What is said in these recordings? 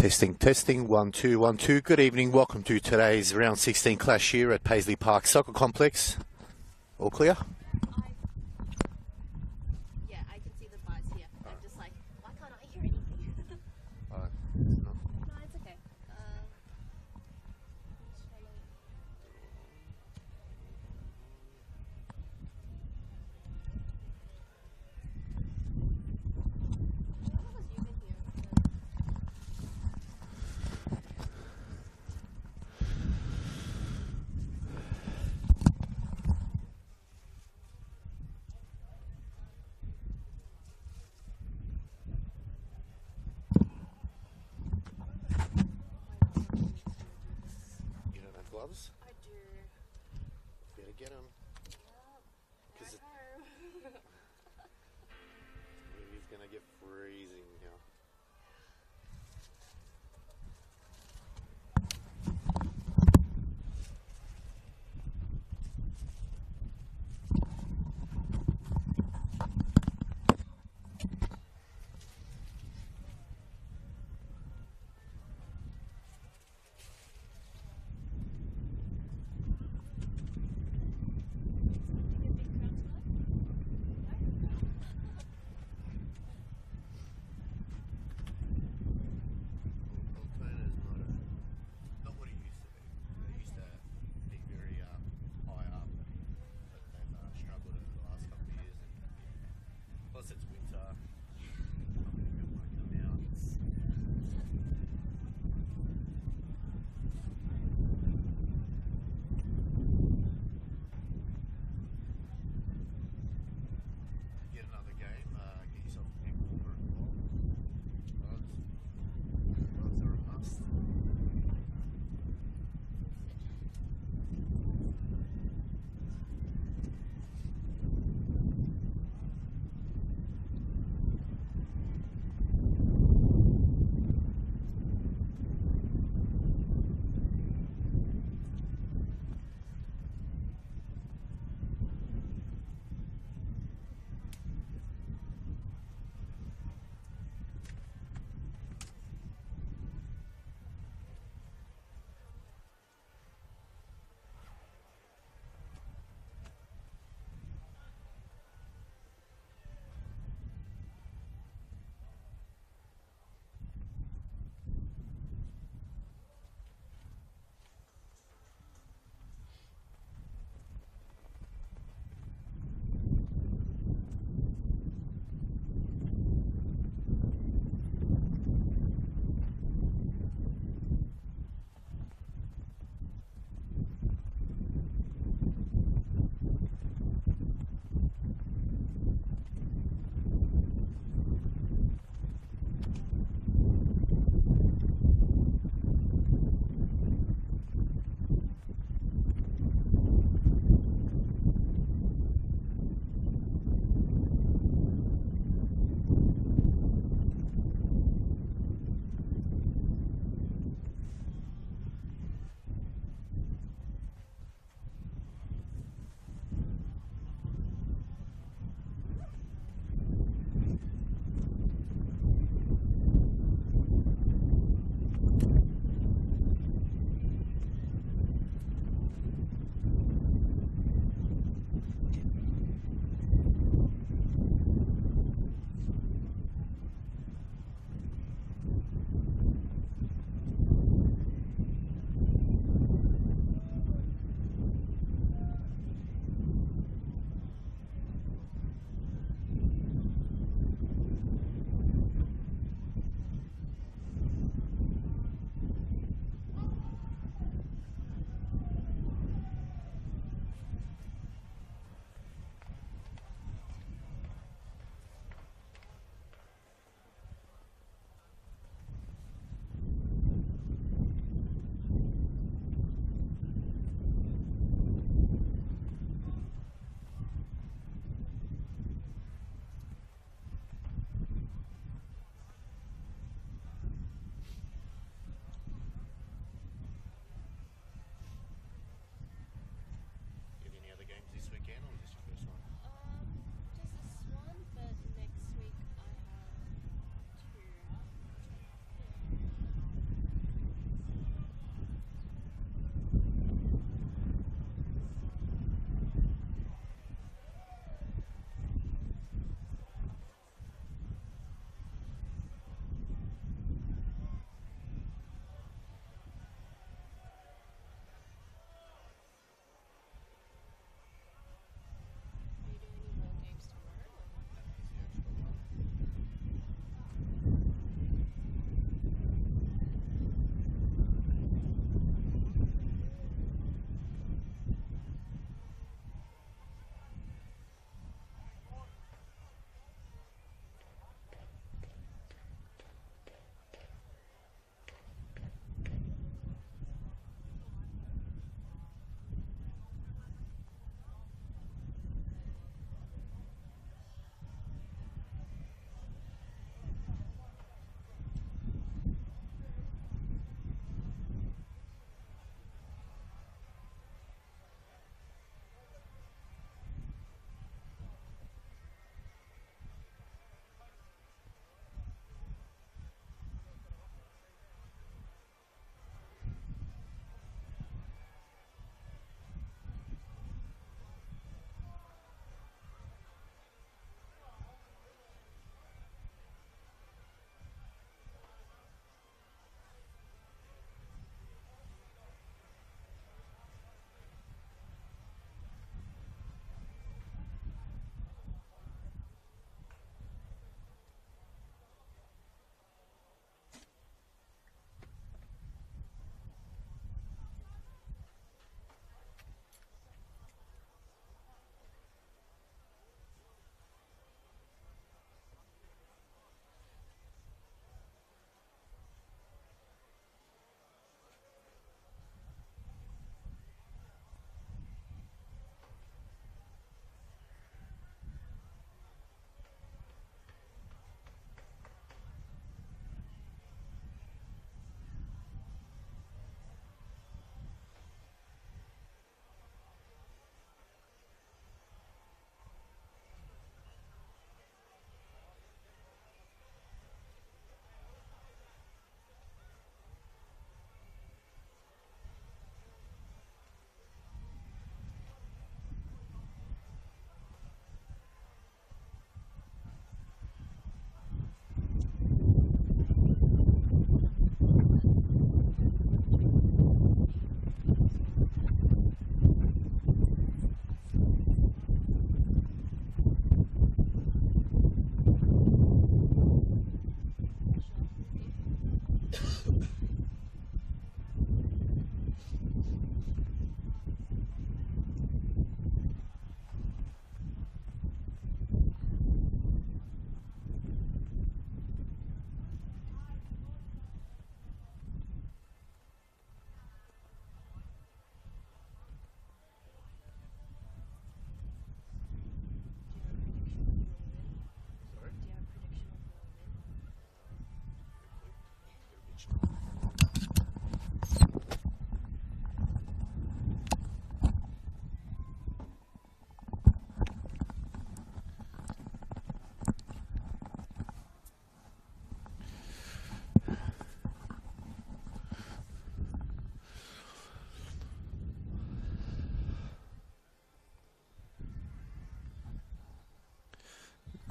Testing, testing, 1 2 1 2. Good evening. Welcome to today's round 16 clash here at Paisley Park Soccer Complex. All clear? Yeah, I can see the bars here. I'm just like, why can't I hear anything? No. No, it's okay. You don't have gloves? I do. Better get them. Yep. It's going to get freezing here.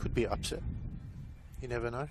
Could be upset. You never know.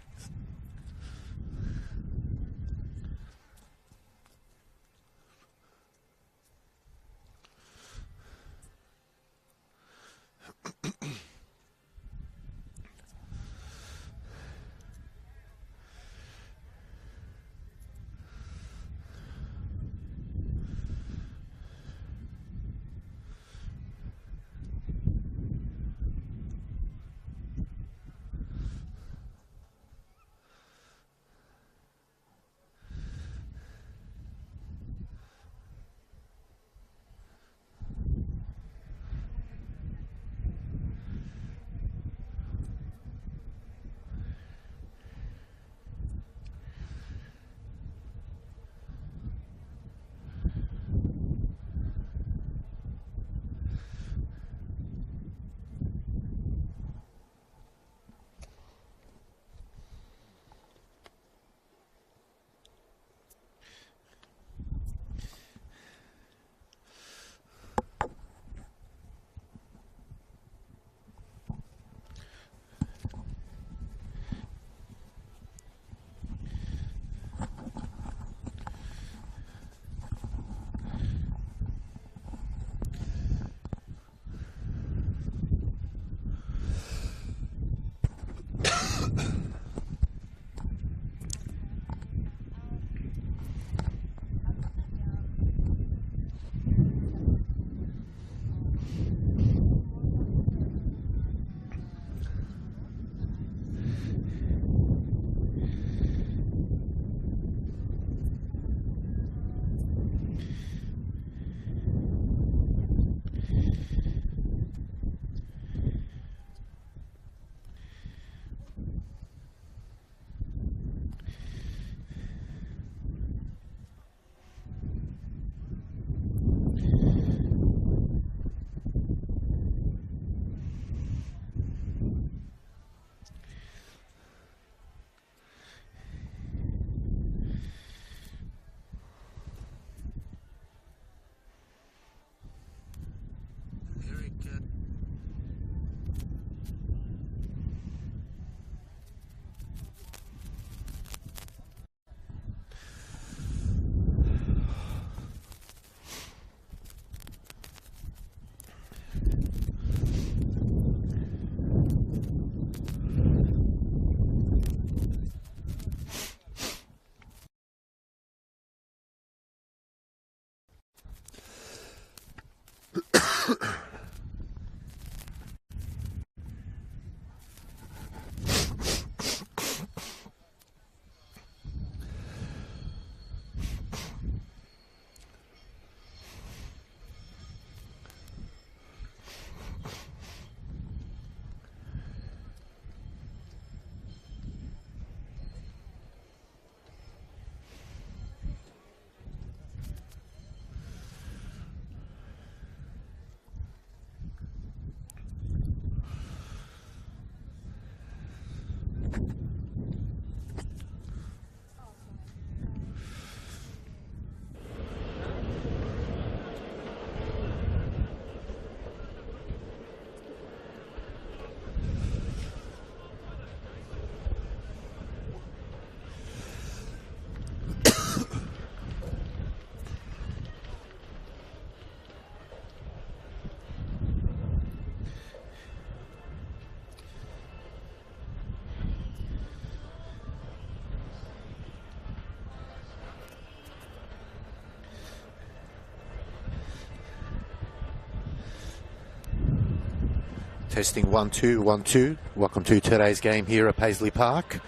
Testing 1 2 1 2. Welcome to today's game here at Paisley Park.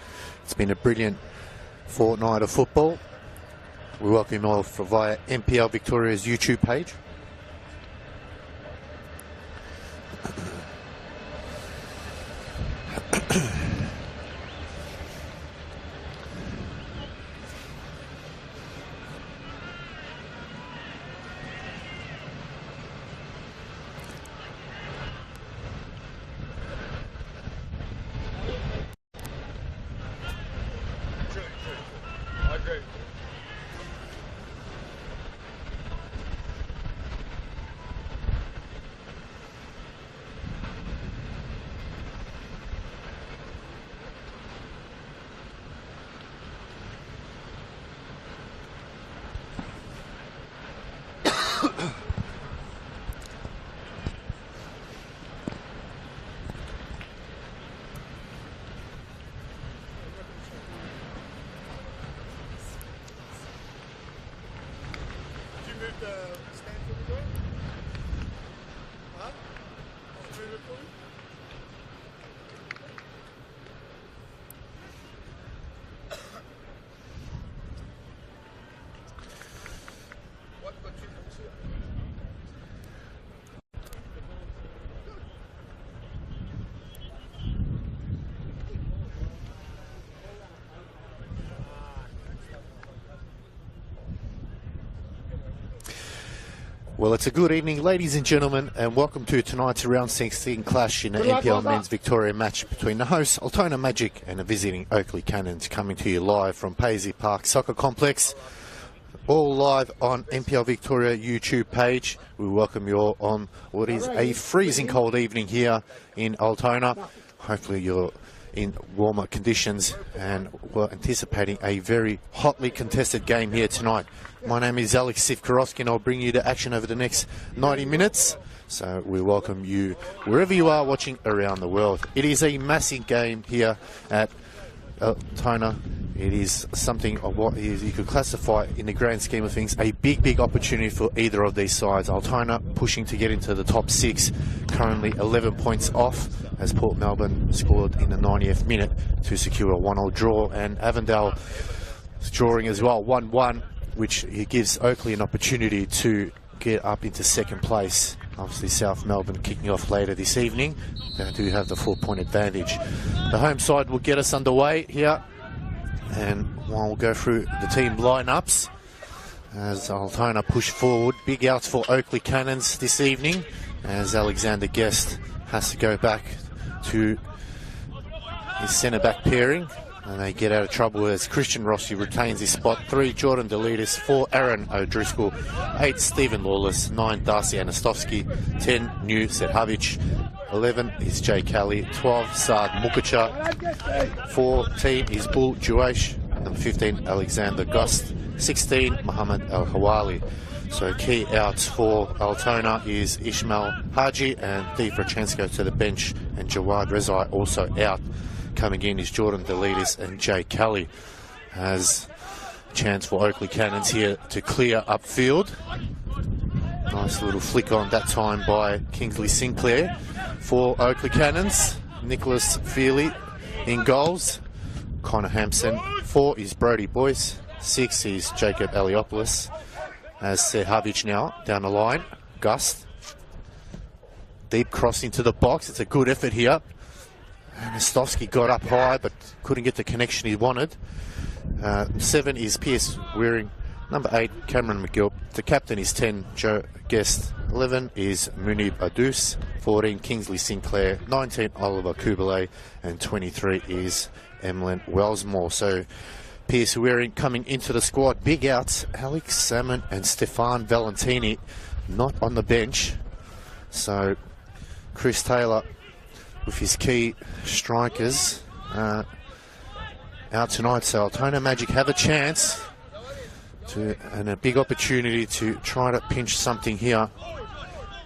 It's been a brilliant fortnight of football. We welcome you all via NPL Victoria's YouTube page. Well, it's a good evening, ladies and gentlemen, and welcome to tonight's round 16 clash in the NPL Men's Victoria match between the hosts Altona Magic and the visiting Oakleigh Cannons, coming to you live from Paisley Park Soccer Complex. All live on NPL Victoria YouTube page. We welcome you all on what is a freezing cold evening here in Altona. Hopefully you're in warmer conditions, and we're anticipating a very hotly contested game here tonight. My name is Alex Sivkorowski, and I'll bring you the action over the next 90 minutes. So we welcome you wherever you are watching around the world. It is a massive game here at Altona. It is something of what you could classify in the grand scheme of things a big opportunity for either of these sides. Altona pushing to get into the top 6, currently 11 points off as Port Melbourne scored in the 90th minute to secure a 1-1 draw, and Avondale is drawing as well 1-1, which gives Oakleigh an opportunity to get up into second place. Obviously South Melbourne kicking off later this evening. They do have the 4-point advantage. The home side will get us underway here, and we'll go through the team lineups as Altona push forward. Big outs for Oakleigh Cannons this evening, as Alexander Guest has to go back to his centre-back pairing, and they get out of trouble as Christian Rossi retains his spot. 3, Jordan Delitis. 4, Aaron O'Driscoll. 8, Stephen Lawless. 9, Darcy Anastovsky. 10, New Sedhavic. 11 is Jay Kelly. 12, Saad Mukacha. 14 is Bull Juaish. Number 15, Alexander Gust. 16, Muhammad Al Hawali. So key outs for Altona is Ishmael Haji and Dee Frachensko to the bench, and Jawad Rezai also out. Coming in is Jordan Delitis and Jay Kelly. Has a chance for Oakleigh Cannons here to clear upfield. Nice little flick on that time by Kingsley Sinclair. For Oakleigh Cannons, Nicholas Feely in goals. Connor Hampson. 4 is Brody Boyce. 6 is Jacob Eliopoulos. As Serhavic now down the line. Gust. Deep cross into the box. It's a good effort here. Anastovsky got up high but couldn't get the connection he wanted. 7 is Pierce Wearing. Number 8, Cameron McGill. The captain is 10, Joe Guest. 11 is Munib Adus. 14, Kingsley Sinclair. 19, Oliver Kubalay. And 23 is Emlyn Wellsmore. So Pierce Wearing coming into the squad. Big outs, Alex Salmon and Stefan Valentini not on the bench. So Chris Taylor with his key strikers out tonight. So Altona Magic have a chance and a big opportunity to try to pinch something here.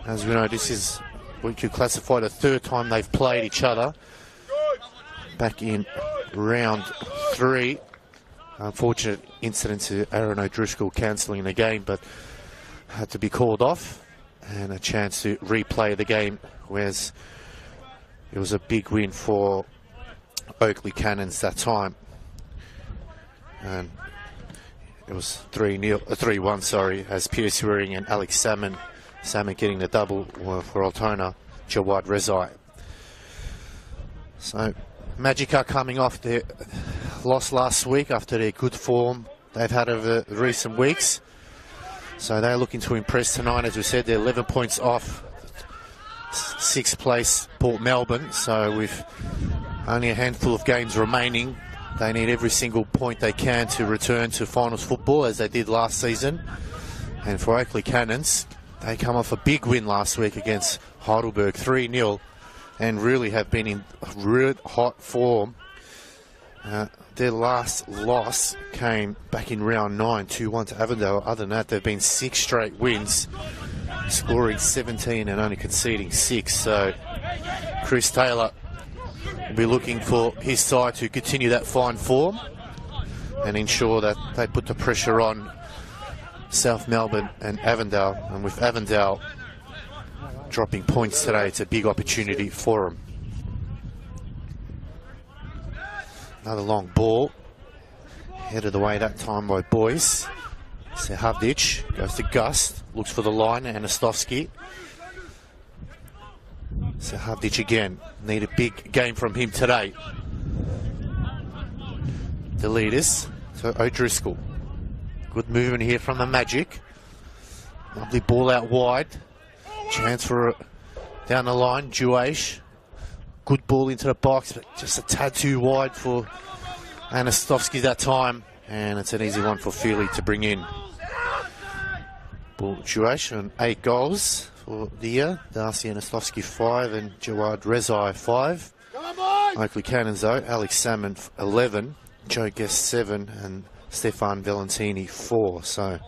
As we know, this is what you could classify the 3rd time they've played each other. Back in round 3. Unfortunate incident to Aaron O'Driscoll cancelling the game, but had to be called off, and a chance to replay the game, whereas it was a big win for Oakleigh Cannons that time. And it was 3-1, sorry, as Pierce Wearing and Alex Salmon getting the double for Altona, Jawad Rezai. So Magic are coming off their loss last week after their good form they've had over the recent weeks. So they're looking to impress tonight. As we said, they're 11 points off 6th place Port Melbourne. So with only a handful of games remaining, they need every single point they can to return to finals football as they did last season. And for Oakleigh Cannons, they come off a big win last week against Heidelberg, 3-0, and really have been in red hot form. Their last loss came back in round 9, 2-1 to Avondale. Other than that, they've been 6 straight wins, scoring 17 and only conceding 6. So Chris Taylor will be looking for his side to continue that fine form and ensure that they put the pressure on South Melbourne and Avondale, and with Avondale dropping points today, it's a big opportunity for them. Another long ball, headed away that time by Boyce. Sehavdic goes to Gust, looks for the line, Anastovsky. Sehavdic again, need a big game from him today. The leaders, so O'Driscoll. Good movement here from the Magic. Lovely ball out wide. Chance for down the line, Juaish. Good ball into the box, but just a tad too wide for Anastovsky that time. And it's an easy one for Feely to bring in. Ball Juaish on 8 goals for the year. Darcy Anastovsky 5 and Jawad Rezai 5. Oakleigh Cannons though, Alex Salmon 11, Joe Guest 7 and Stefan Valentini 4. So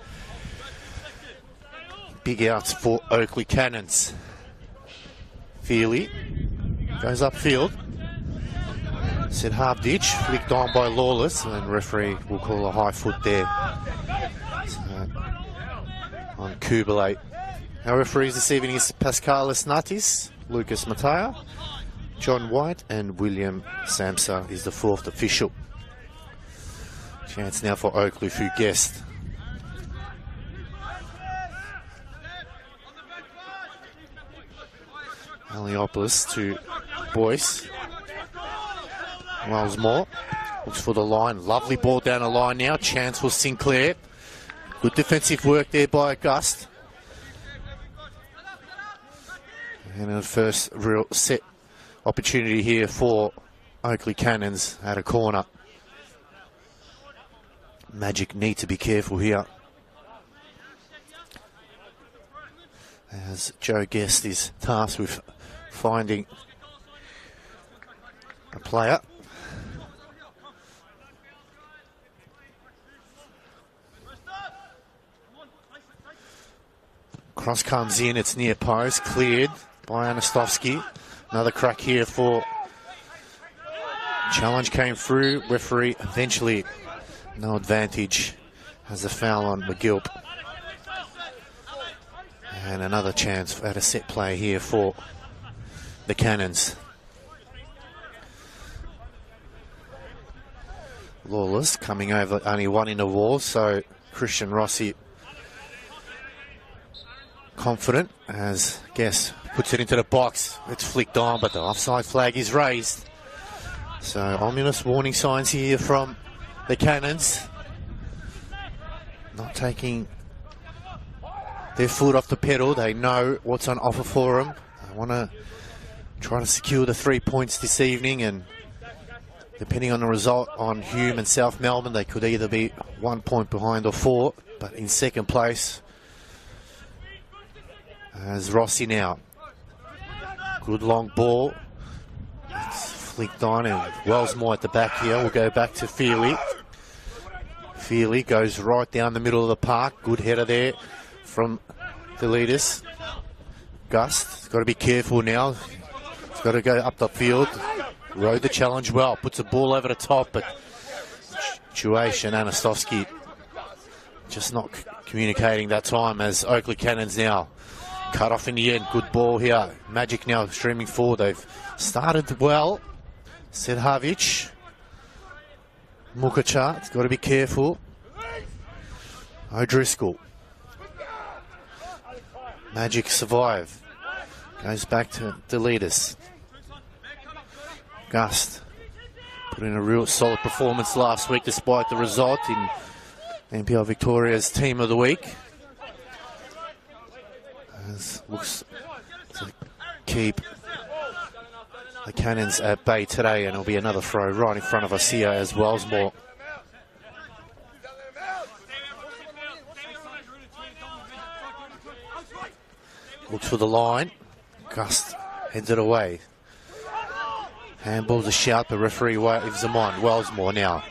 big outs for Oakleigh Cannons. Feely goes upfield. Said half ditch, flicked on by Lawless, and referee will call a high foot there. So, on Kubalate. Our referees this evening is Pascalis Natis, Lucas Mateo, John White, and William Samsa is the 4th official. Chance now for Oakleigh through Guest. Aliopolis to Boyce. Wellsmore looks for the line. Lovely ball down the line now. Chance for Sinclair. Good defensive work there by Gust. And the first real set opportunity here for Oakleigh Cannons at a corner. Magic need to be careful here, as Joe Guest is tasked with finding a player. Cross comes in, it's near post, cleared by Anastovsky. Another crack here for challenge came through. Referee eventually no advantage, has a foul on McGilp. And another chance at a set play here for the Cannons. Lawless coming over, only one in the wall, so Christian Rossi confident as Guest puts it into the box. It's flicked on, but the offside flag is raised. So ominous warning signs here from the Cannons. Not taking their foot off the pedal. They know what's on offer for them. They want to try to secure the 3 points this evening, and depending on the result on Hume and South Melbourne, they could either be 1 point behind or 4, but in second place as Rossi now. Good long ball. It's flicked on, and Wellsmore at the back here. We'll go back to Feely. Feely goes right down the middle of the park. Good header there from the leaders. Gust, got to be careful now. He's got to go up the field. Rode the challenge well. Puts the ball over the top, but Juaish and Anastovsky just not communicating that time, as Oakleigh Cannons now cut off in the end. Good ball here. Magic now streaming forward. They've started well. Sedhavic. Mukachar's got to be careful. O'Driscoll. Magic survive. Goes back to the leaders. Gust put in a real solid performance last week despite the result in NPL Victoria's Team of the Week. As looks to keep the Cannons at bay today, and it'll be another throw right in front of us here as Wellsmore. Looks for the line. Gust heads it away. Handball's a shout, the referee waves them on. Wellsmore now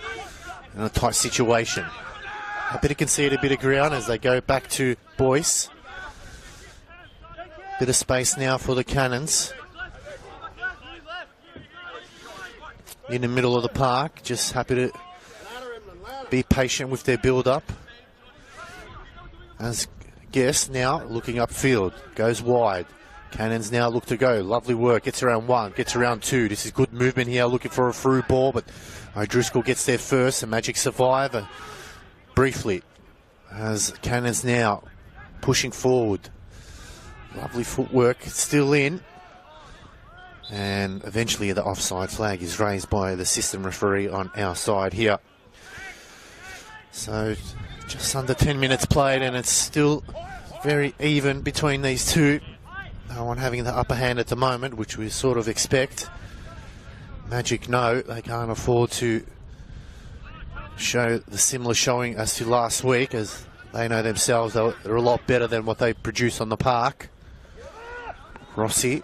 in a tight situation. Happy to concede a bit of ground as they go back to Boyce. Bit of space now for the Cannons. In the middle of the park, just happy to be patient with their build-up. as Guest now looking upfield, goes wide. Cannons now look to go. Lovely work. Gets around one, gets around two. This is good movement here, looking for a through ball, but O'Driscoll gets there first, and Magic survive briefly as Cannons now pushing forward. Lovely footwork, still in. And eventually the offside flag is raised by the system referee on our side here. So just under 10 minutes played, and it's still very even between these two. No one having the upper hand at the moment, which we sort of expect. Magic know they can't afford to show the similar showing as to last week, as they know themselves they're a lot better than what they produce on the park. Rossi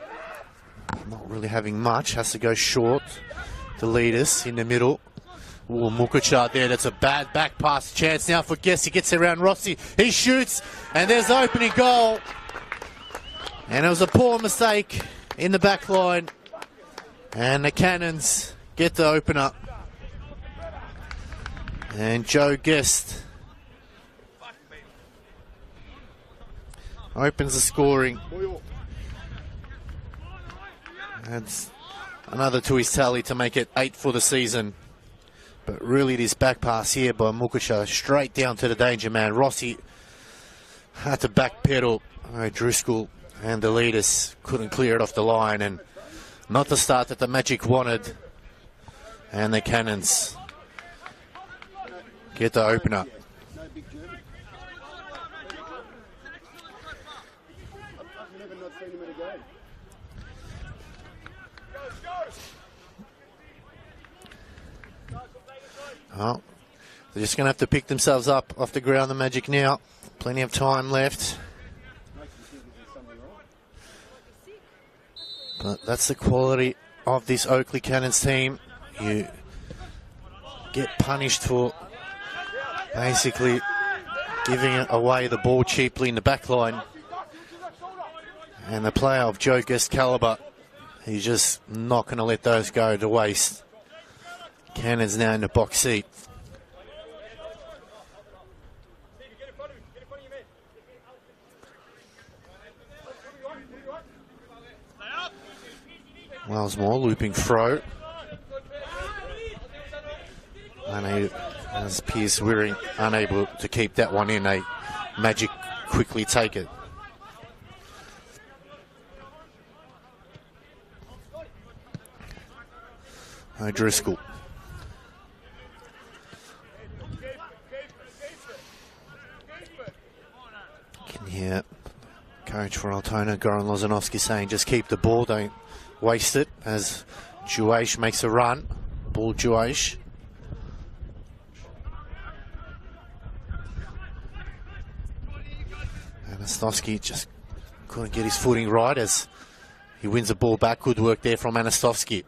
not really having much, has to go short. The leaders in the middle. Ooh, Mukucha there, that's a bad back pass chance now for Guest. He gets around Rossi, he shoots, and there's the opening goal. And it was a poor mistake in the back line. And the Cannons get the opener. And Joe Guest opens the scoring. Adds another to his tally to make it 8 for the season. But really this back pass here by Mukusha straight down to the danger man. Rossi had to backpedal. Driscoll and the leaders couldn't clear it off the line, and not the start that the Magic wanted. And the Cannons get the opener. Oh, they're just going to have to pick themselves up off the ground, the Magic now. Plenty of time left. But that's the quality of this Oakleigh Cannons team. You get punished for basically giving away the ball cheaply in the back line. And the player of Joe Guest caliber, he's just not going to let those go to waste. Cannons now in the box seat. Wellsmore looping throw. As Pierce Wearing unable to keep that one in, a Magic quickly take it. O'Driscoll. Can hear coach for Altona, Goran Lozanovsky, saying just keep the ball, don't waste it, as Juaish makes a run. Ball Juaish. Anastovsky just couldn't get his footing right as he wins the ball back. Good work there from Anastovsky.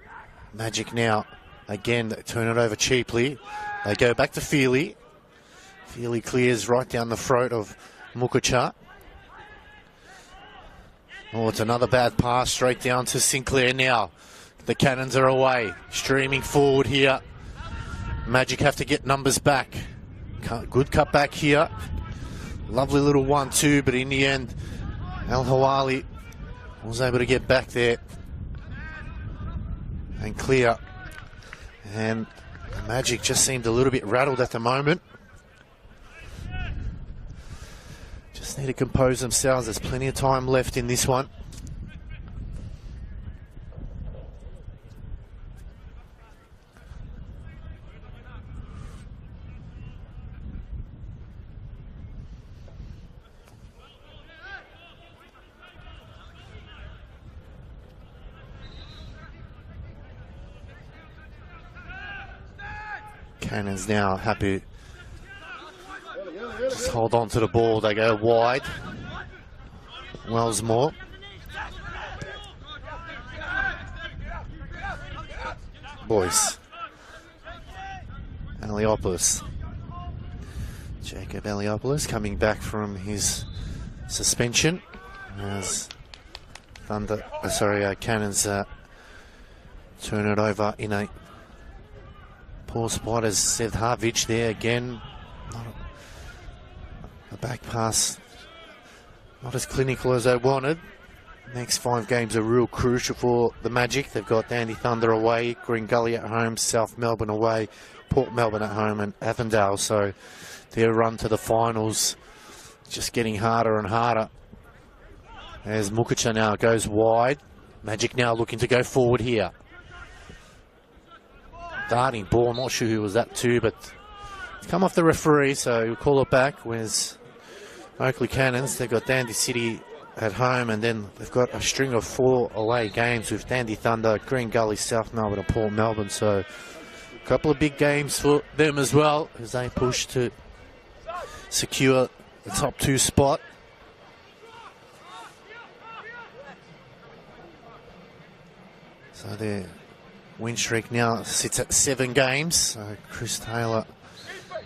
Magic now, again, they turn it over cheaply. They go back to Feely. Feely clears right down the throat of Mukucha. Oh, it's another bad pass straight down to Sinclair now. The Cannons are away, streaming forward here. Magic have to get numbers back. Good cut back here. Lovely little 1-2, but in the end, Al Hawali was able to get back there and clear. And the Magic just seemed a little bit rattled at the moment. Just need to compose themselves. There's plenty of time left in this one. Cannons now happy. Just hold on to the ball. They go wide. Wellsmore. Boyce. Eliopoulos. Jacob Eliopoulos coming back from his suspension as Cannons turn it over in a poor spot as Sevhavic there again. The back pass, not as clinical as I wanted. Next 5 games are real crucial for the Magic. They've got Dandy Thunder away, Green Gully at home, South Melbourne away, Port Melbourne at home, and Avondale. So their run to the finals just getting harder and harder. As Mukacha now goes wide. Magic now looking to go forward here. Darting ball, I'm not sure who was that to, but it's come off the referee, so we'll call it back. Where's Oakleigh Cannons? They've got Dandy City at home, and then they've got a string of 4 away games with Dandy Thunder, Green Gully, South Melbourne and Port Melbourne. So a couple of big games for them as well as they push to secure the top 2 spot. So their win streak now sits at 7 games. So Chris Taylor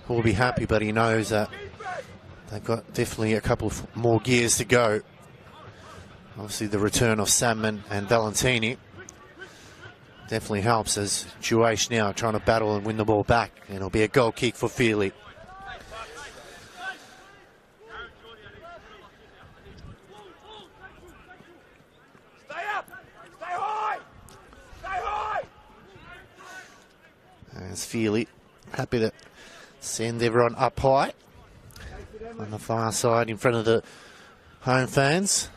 will be happy, but he knows that they've got definitely a couple of more gears to go. Obviously the return of Salmon and Valentini definitely helps, as Juaish now trying to battle and win the ball back, and it'll be a goal kick for Feely. As Feely happy to send everyone up high on the far side in front of the home fans.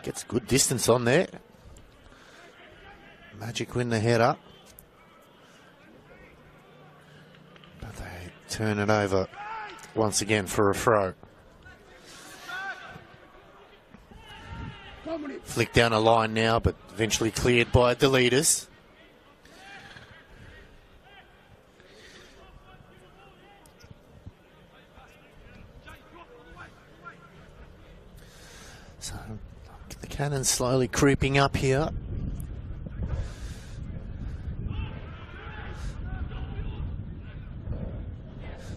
Gets good distance on there. Magic win the head up, but they turn it over once again for a throw. Flick down a line now, but eventually cleared by the leaders. So the Cannons slowly creeping up here.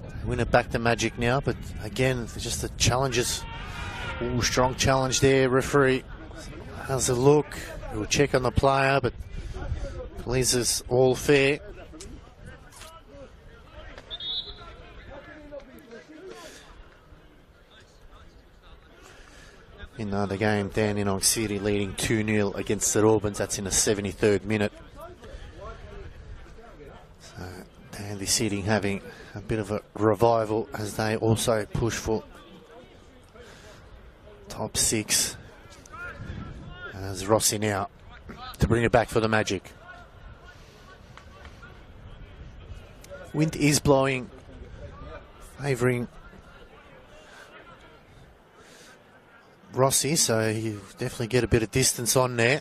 They win it back to Magic now, but again, just the challenges. Ooh, strong challenge there, referee. How's it look? We'll check on the player, but believes it's all fair. In the game, Dandenong City leading 2-0 against St Albans. That's in the 73rd minute. So Dandy City having a bit of a revival as they also push for top 6. As Rossi now to bring it back for the Magic. Wind is blowing, favouring Rossi, so you definitely get a bit of distance on there.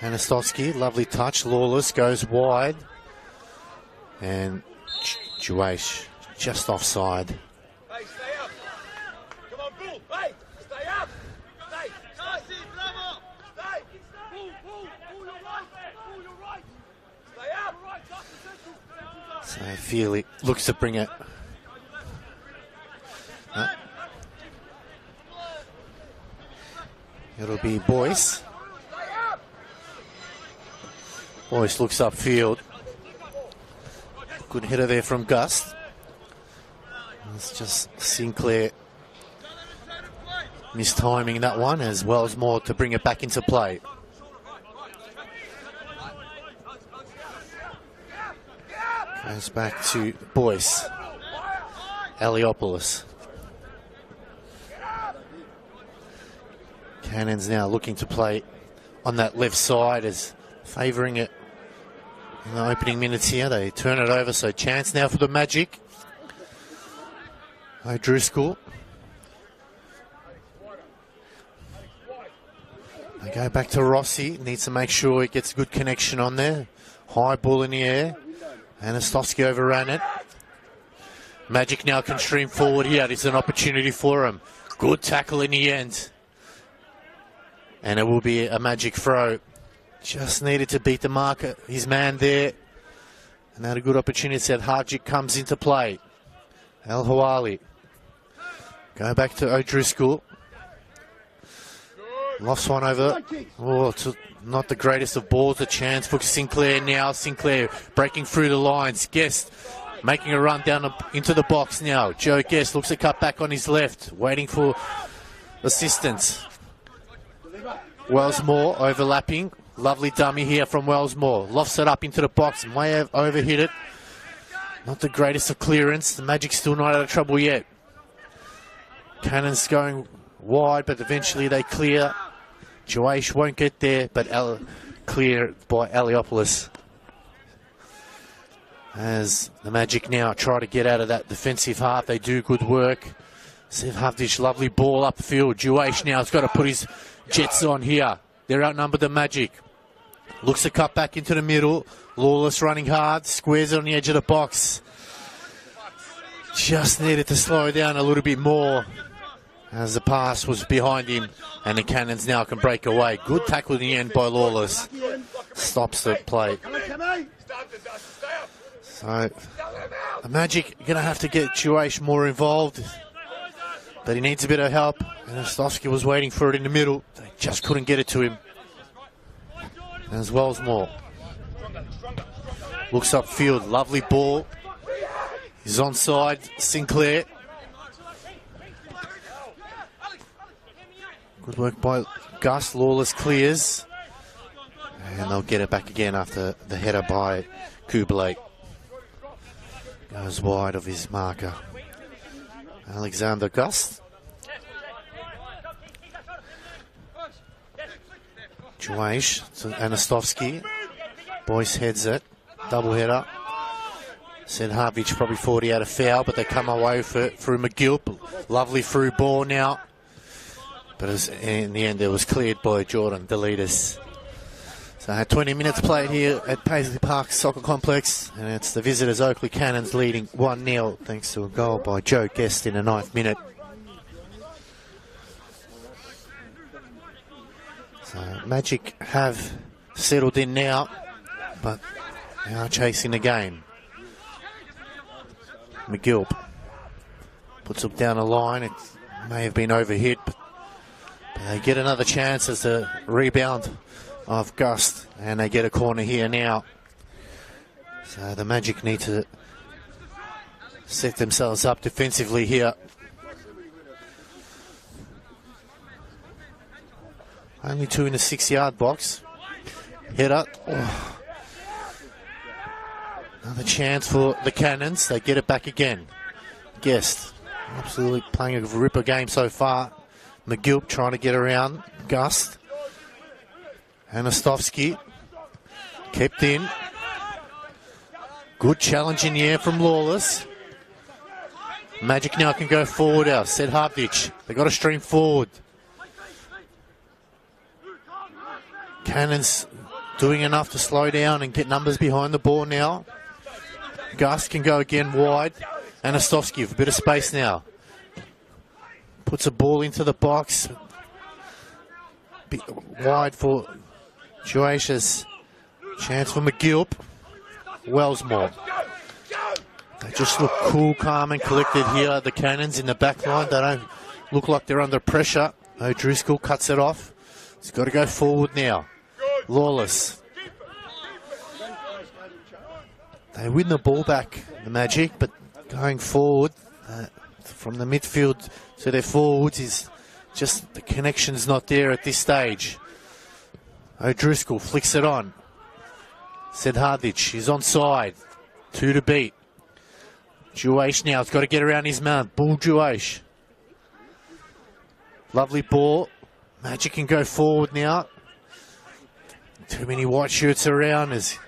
Anastosky, lovely touch. Lawless goes wide, and Juaish just offside. So Feely looks to bring it. It'll be Boyce. Boyce looks upfield. Good header there from Gust. It's just Sinclair mistiming that one, as well as more to bring it back into play. Goes back to Boyce. Eliopoulos. Cannons now looking to play on that left side, as favouring it in the opening minutes here. They turn it over, so chance now for the Magic. O'Driscoll. They go back to Rossi. Needs to make sure he gets a good connection on there. High ball in the air. Anastosky overran it. Magic now can stream forward here. It's an opportunity for him. Good tackle in the end. And it will be a Magic throw. Just needed to beat the marker. His man there. And had a good opportunity. Said Harjic comes into play. El Hawali. Go back to O'Driscoll. Lost one over. Oh, to Not the greatest of balls. A chance for Sinclair now. Sinclair breaking through the lines. Guest making a run down into the box now. Joe Guest looks to cut back on his left, waiting for assistance. Wellsmore overlapping. Lovely dummy here from Wellsmore. Lofts it up into the box. May have overhit it. Not the greatest of clearance. The Magic's still not out of trouble yet. Cannons going wide, but eventually they clear. Joash won't get there, but clear by Aliopolis. As the Magic now try to get out of that defensive half, they do good work. Sev Havdic, lovely ball upfield. Joash now has got to put his jets on here. They're outnumbered the Magic. Looks to cut back into the middle. Lawless running hard. Squares it on the edge of the box. Just needed to slow down a little bit more as the pass was behind him, and the Cannons now can break away. Good tackle in the end by Lawless. Stops the play. So the Magic are going to have to get Joash more involved, but he needs a bit of help, and Ostowski was waiting for it in the middle. They just couldn't get it to him. As Wellsmore looks upfield, lovely ball. He's onside, Sinclair. Good work by Gus. Lawless clears, and they'll get it back again after the header by Kublai. Goes wide of his marker. Alexander Gus. Joash to Anastovsky. Boyce heads it. Double header. Said Harvich probably thought he had a foul, but they come away through McGill. Lovely through ball now. But in the end, it was cleared by Jordan Delitis. So 20 minutes played here at Paisley Park Soccer Complex, and it's the visitors Oakleigh Cannons leading 1-0 thanks to a goal by Joe Guest in the 9th minute. So Magic have settled in now, but they are chasing the game. McGill puts it down a line. It may have been overhit, but they get another chance as a rebound of Gust, and they get a corner here now. So the Magic need to set themselves up defensively here. Only 2 in the 6-yard box. Header. Oh. Another chance for the Cannons. They get it back again. Guest absolutely playing a ripper game so far. McGill trying to get around Gust. Anastovsky kept in. Good challenge in the air from Lawless. Magic now can go forward now. Said Harvich. They got to stream forward. Cannons doing enough to slow down and get numbers behind the ball now. Gus can go again wide. Anastovsky with a bit of space now. Puts a ball into the box. Bit wide for Joash's chance for McGill. Wellsmore. They just look cool, calm and collected here. The Cannons in the back line. They don't look like they're under pressure. O'Driscoll cuts it off. He's got to go forward now. Lawless. They win the ball back, the Magic, but going forward from the midfield to their forwards is just the connection's not there at this stage. O'Driscoll flicks it on. Said Hardich, he's onside. 2 to beat. Joash now has got to get around his man. Bull Joash. Lovely ball. Magic can go forward now. Too many white shirts around as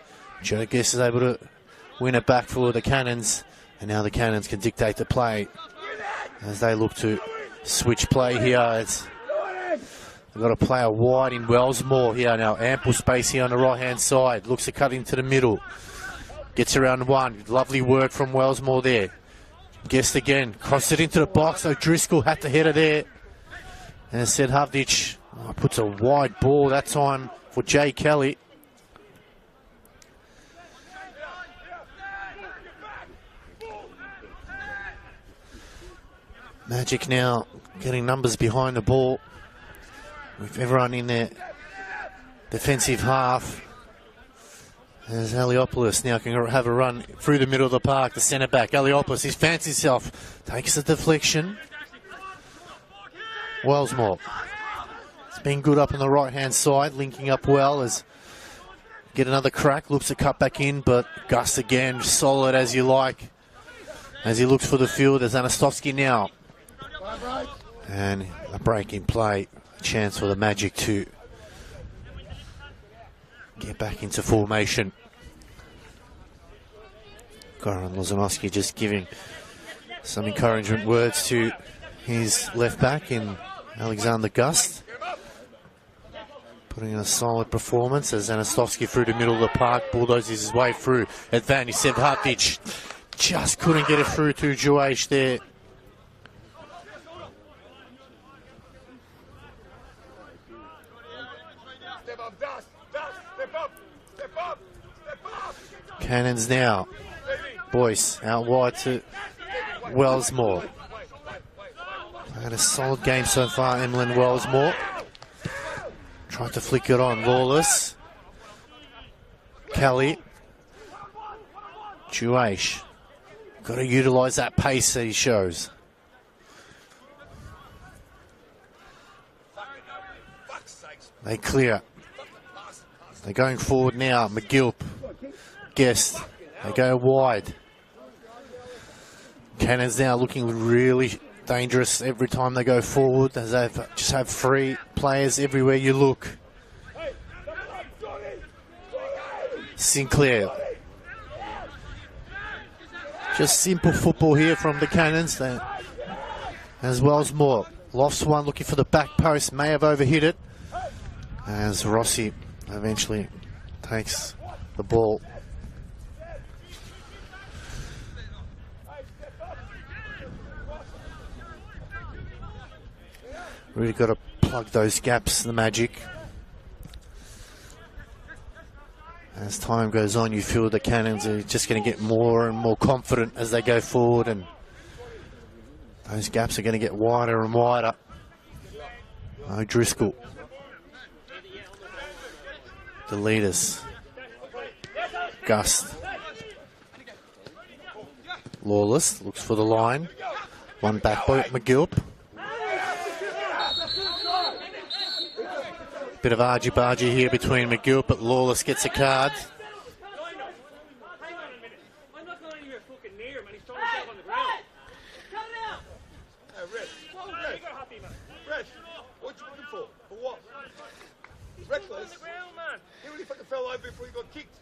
Joe Guest is able to win it back for the Cannons. And now the Cannons can dictate the play as they look to switch play here. They've got a player wide in Wellsmore here now. Ample space here on the right-hand side. Looks to cut into the middle. Gets around one. Lovely work from Wellsmore there. Guest again. Crossed it into the box. O'Driscoll had to header there. And it said Havdich puts a wide ball that time for Jay Kelly. Magic now getting numbers behind the ball with everyone in their defensive half. As Eliopoulos now can have a run through the middle of the park. The centre back, Eliopoulos, he fancies himself, takes the deflection. Wellsmore. It's been good up on the right-hand side, linking up well as get another crack, looks to cut back in, but Gus again, solid as you like. As he looks for the field, there's Anastovsky now. And a break in play, a chance for the Magic to get back into formation. Goran Lozanovsky just giving some encouragement words to his left back in Alexander Gust. Putting in a solid performance as Anastovsky through the middle of the park, bulldozes his way through. Advantage, Sevhatic just couldn't get it through to Juaish there. Cannons now. Boyce out wide to Wellsmore. Had a solid game so far, Emlyn Wellsmore. Tried to flick it on. Lawless. Kelly. Juaish. Got to utilise that pace that he shows. They clear. They're going forward now. McGilp. Guest. They go wide. Cannons now looking really dangerous every time they go forward, as they just have free players everywhere you look. Sinclair. Just simple football here from the Cannons. As Wellsmore lofts one, looking for the back post, may have overhit it. As Rossi eventually takes the ball. Really got to plug those gaps, the Magic. As time goes on, you feel the Cannons are just going to get more and more confident as they go forward, and those gaps are going to get wider and wider. O'Driscoll. The leaders. Gust. Lawless looks for the line. One back by McGilp. Bit of argy-bargy here between McGilp, but Lawless gets a card. I'm not going anywhere fucking near him, and he's throwing himself on the ground. Cut it out! Reg, You got happy, man. Reg, what you looking for? For what? He's Reckless. on the ground, man. He really fucking fell over before he got kicked.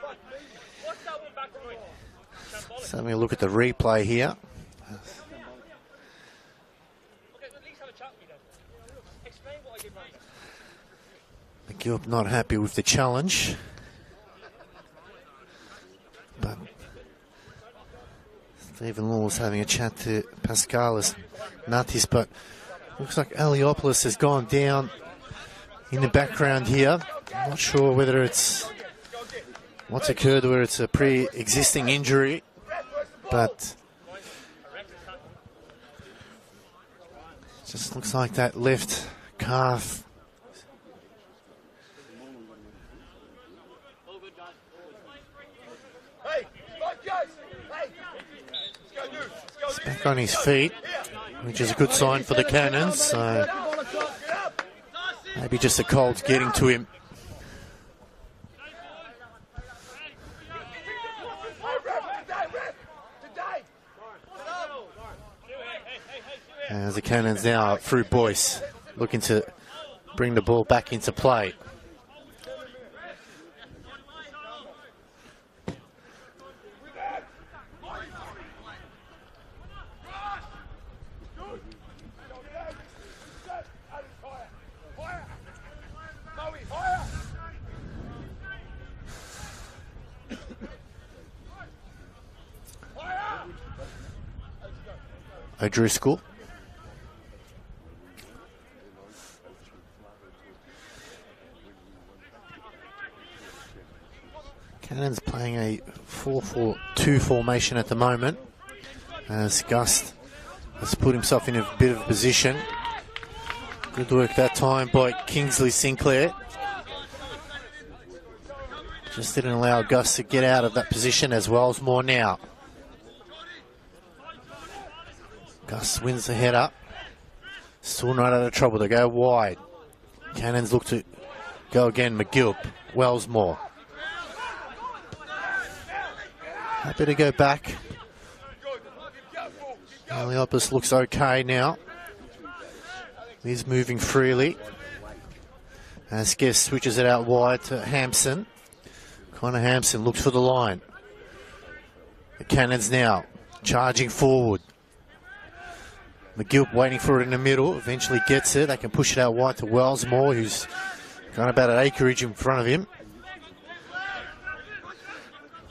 Fuck me. What's that one back to right? So having a look at the replay here. Okay, at least have a chat with me then. Explain what I did wrong. McGilp not happy with the challenge. But Stephen Lawless having a chat to Pascalis Natis, but looks like Eliopoulos has gone down in the background here. I'm not sure whether it's what's occurred, whether it's a pre-existing injury, but just looks like that left calf. He's back on his feet, which is a good sign for the Cannons. So maybe just the cold's getting to him. As the Cannons now through Boyce, looking to bring the ball back into play. O'Driscoll. Cannons playing a 4-4-2 formation at the moment, as Gust has put himself in a bit of a position. Good work that time by Kingsley Sinclair. Just didn't allow Gus to get out of that position as well as more now. Gus wins the head up. Still not out of trouble. They go wide. Cannons look to go again. McGilp, Wellsmore. Happy to go back. Heliopoulos looks okay now. He's moving freely. As Guest switches it out wide to Hampson. Connor Hampson looks for the line. The Cannons now charging forward. McGilp waiting for it in the middle. Eventually gets it. They can push it out wide to Wellsmore, who's got about an acreage in front of him.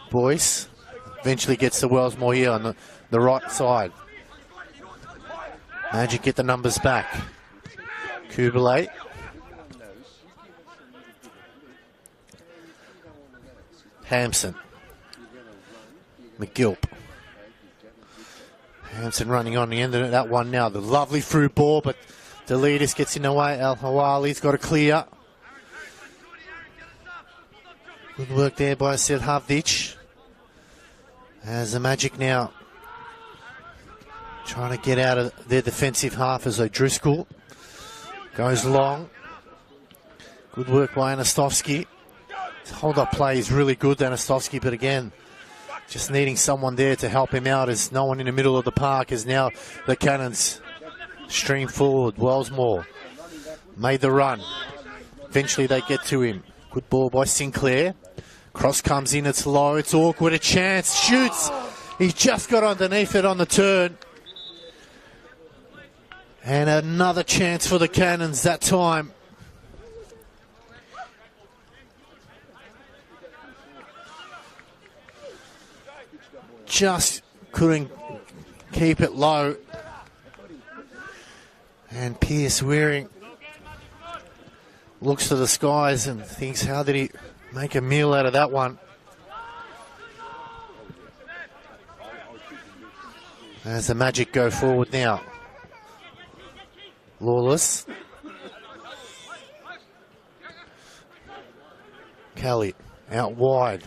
Boyce eventually gets to Wellsmore here on the right side. Magic get the numbers back. Kubalay. Hampson. McGilp. Hampson running on the end of that one now. The lovely through ball, but the leaders gets in the way. Al Hawali's got to clear. Good work there by Sedhavdic. As the Magic now trying to get out of their defensive half as O'Driscoll goes long. Good work by Anastovsky. Hold-up play is really good, Anastovsky, but again, just needing someone there to help him out as no one in the middle of the park as now the Cannons stream forward. Wellsmore made the run. Eventually they get to him. Good ball by Sinclair. Cross comes in, it's low, it's awkward, a chance, shoots. He just got underneath it on the turn. And another chance for the Cannons that time. Just couldn't keep it low. And Pierce Waring looks to the skies and thinks, how did he make a meal out of that one? As the Magic go forward now. Lawless. Kelly out wide.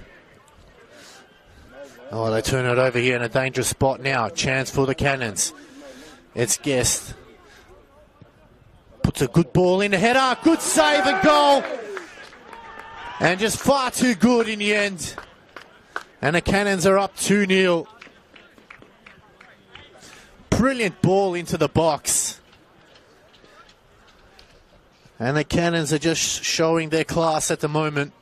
Oh, they turn it over here in a dangerous spot now. Chance for the Cannons. It's Guest. Puts a good ball in the header. Good save and goal. And just far too good in the end. And the Cannons are up 2-0. Brilliant ball into the box. And the Cannons are just showing their class at the moment.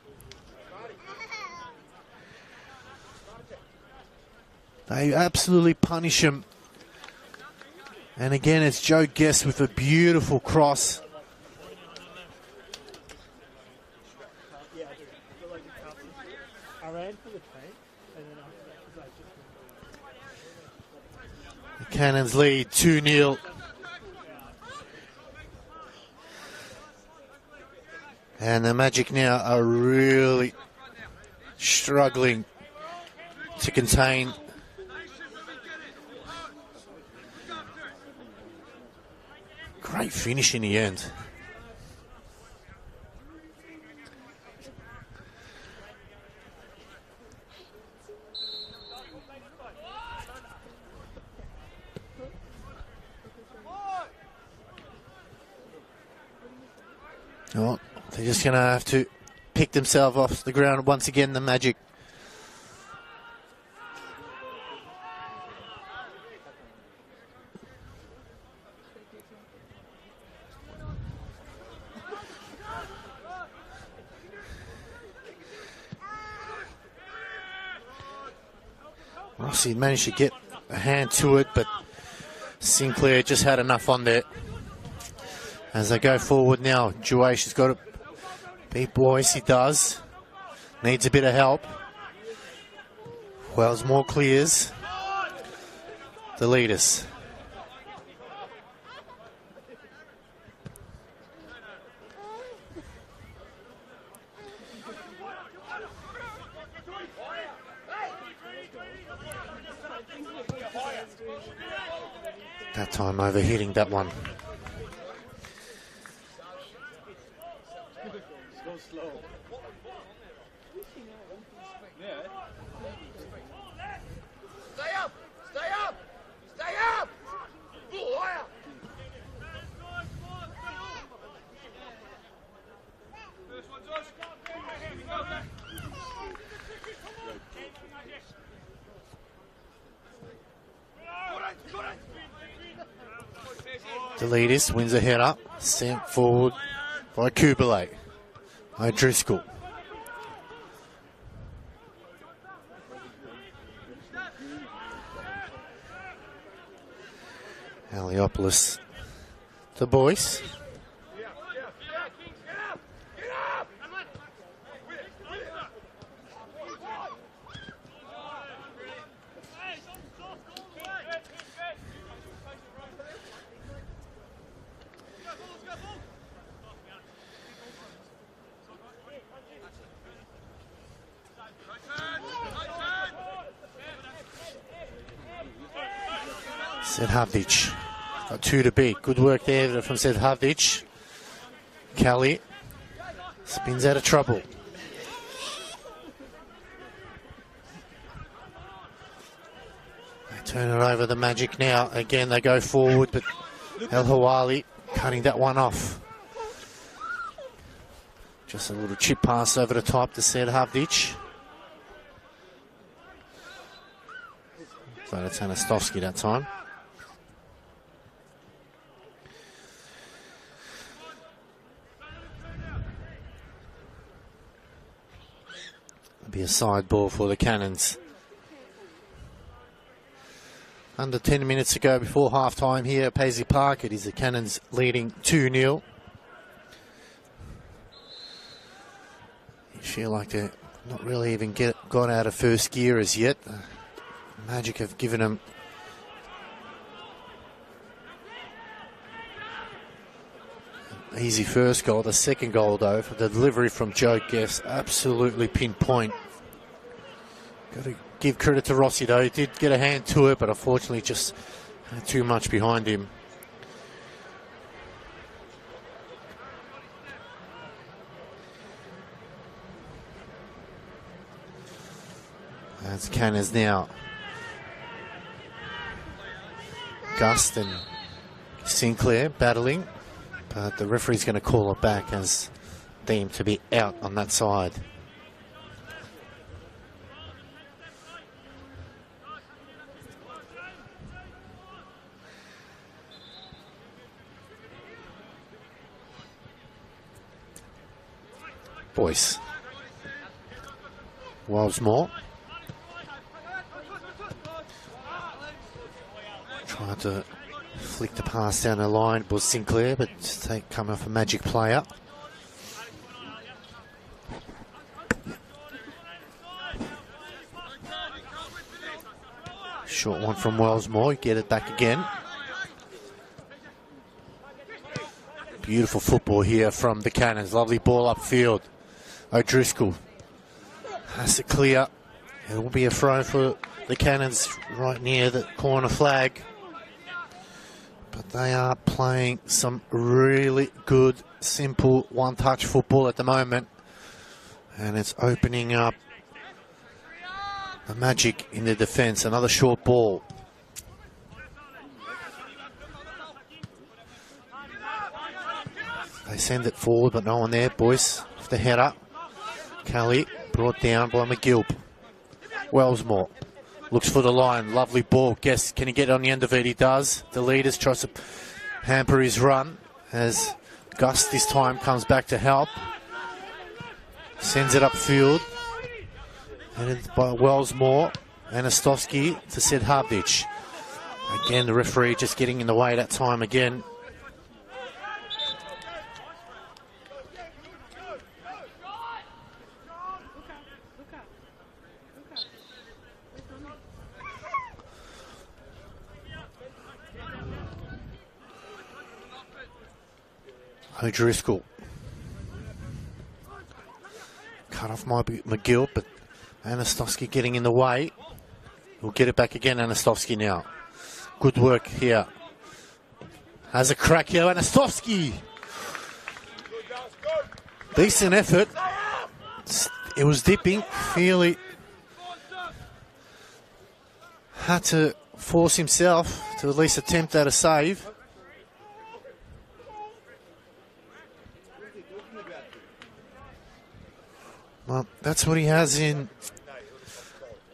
They absolutely punish him. And again, it's Joe Guest with a beautiful cross. The Cannons lead 2-0. And the Magic now are really struggling to contain great finish in the end. Oh, they're just going to have to pick themselves off the ground once again, the Magic. Rossi managed to get a hand to it, but Sinclair just had enough on there. As they go forward now, Juwaish has got to beat Boyce, he does. Needs a bit of help. Wellsmore clears. The leaders. That time overhitting that one. Deletis wins a header, sent forward by Kubalay. O'Driscoll. Aliopoulos to Boyce. Sedhavdic. Got 2 to beat. Good work there from Sedhavdic. Kelly spins out of trouble. They turn it over the Magic now. Again, they go forward, but El Hawali cutting that one off. Just a little chip pass over the top to Sedhavdic. So that's Anastovsky that time. Be a side ball for the Cannons. Under 10 minutes to go before half time here at Paisley Park. It is the Cannons leading 2-0. You feel like they're not really even got out of first gear as yet. Magic have given them an easy first goal. The second goal, though, for the delivery from Joe Guess, absolutely pinpoint. Got to give credit to Rossi, though. He did get a hand to it, but unfortunately just had too much behind him. That's Cannons now. Gust and Sinclair battling, but the referee's going to call it back as deemed to be out on that side. Boyce. Wildsmore. Tried to flick the pass down the line was Sinclair, but they come off a Magic player. Short one from Wellsmore, get it back again. Beautiful football here from the Cannons. Lovely ball upfield. O'Driscoll has to clear. It will be a throw for the Cannons right near the corner flag. But they are playing some really good, simple, one-touch football at the moment. And it's opening up the Magic in the defence. Another short ball. They send it forward, but no one there. Boyce with the header. Kelly brought down by McGill. Wellsmore looks for the line. Lovely ball. Guess, can he get on the end of it? He does. The leaders tries to hamper his run as Gus this time comes back to help. Sends it upfield. Headed by Wellsmore. Anastovsky to Sedhavdic. Again, the referee just getting in the way that time again. O'Driscoll. Cut off McGill, but Anastovsky getting in the way. We'll get it back again, Anastovsky now. Good work here. Has a crack here, Anastovsky. Decent effort. It was dipping. Feely had to force himself to at least attempt at a save. Well, that's what he has in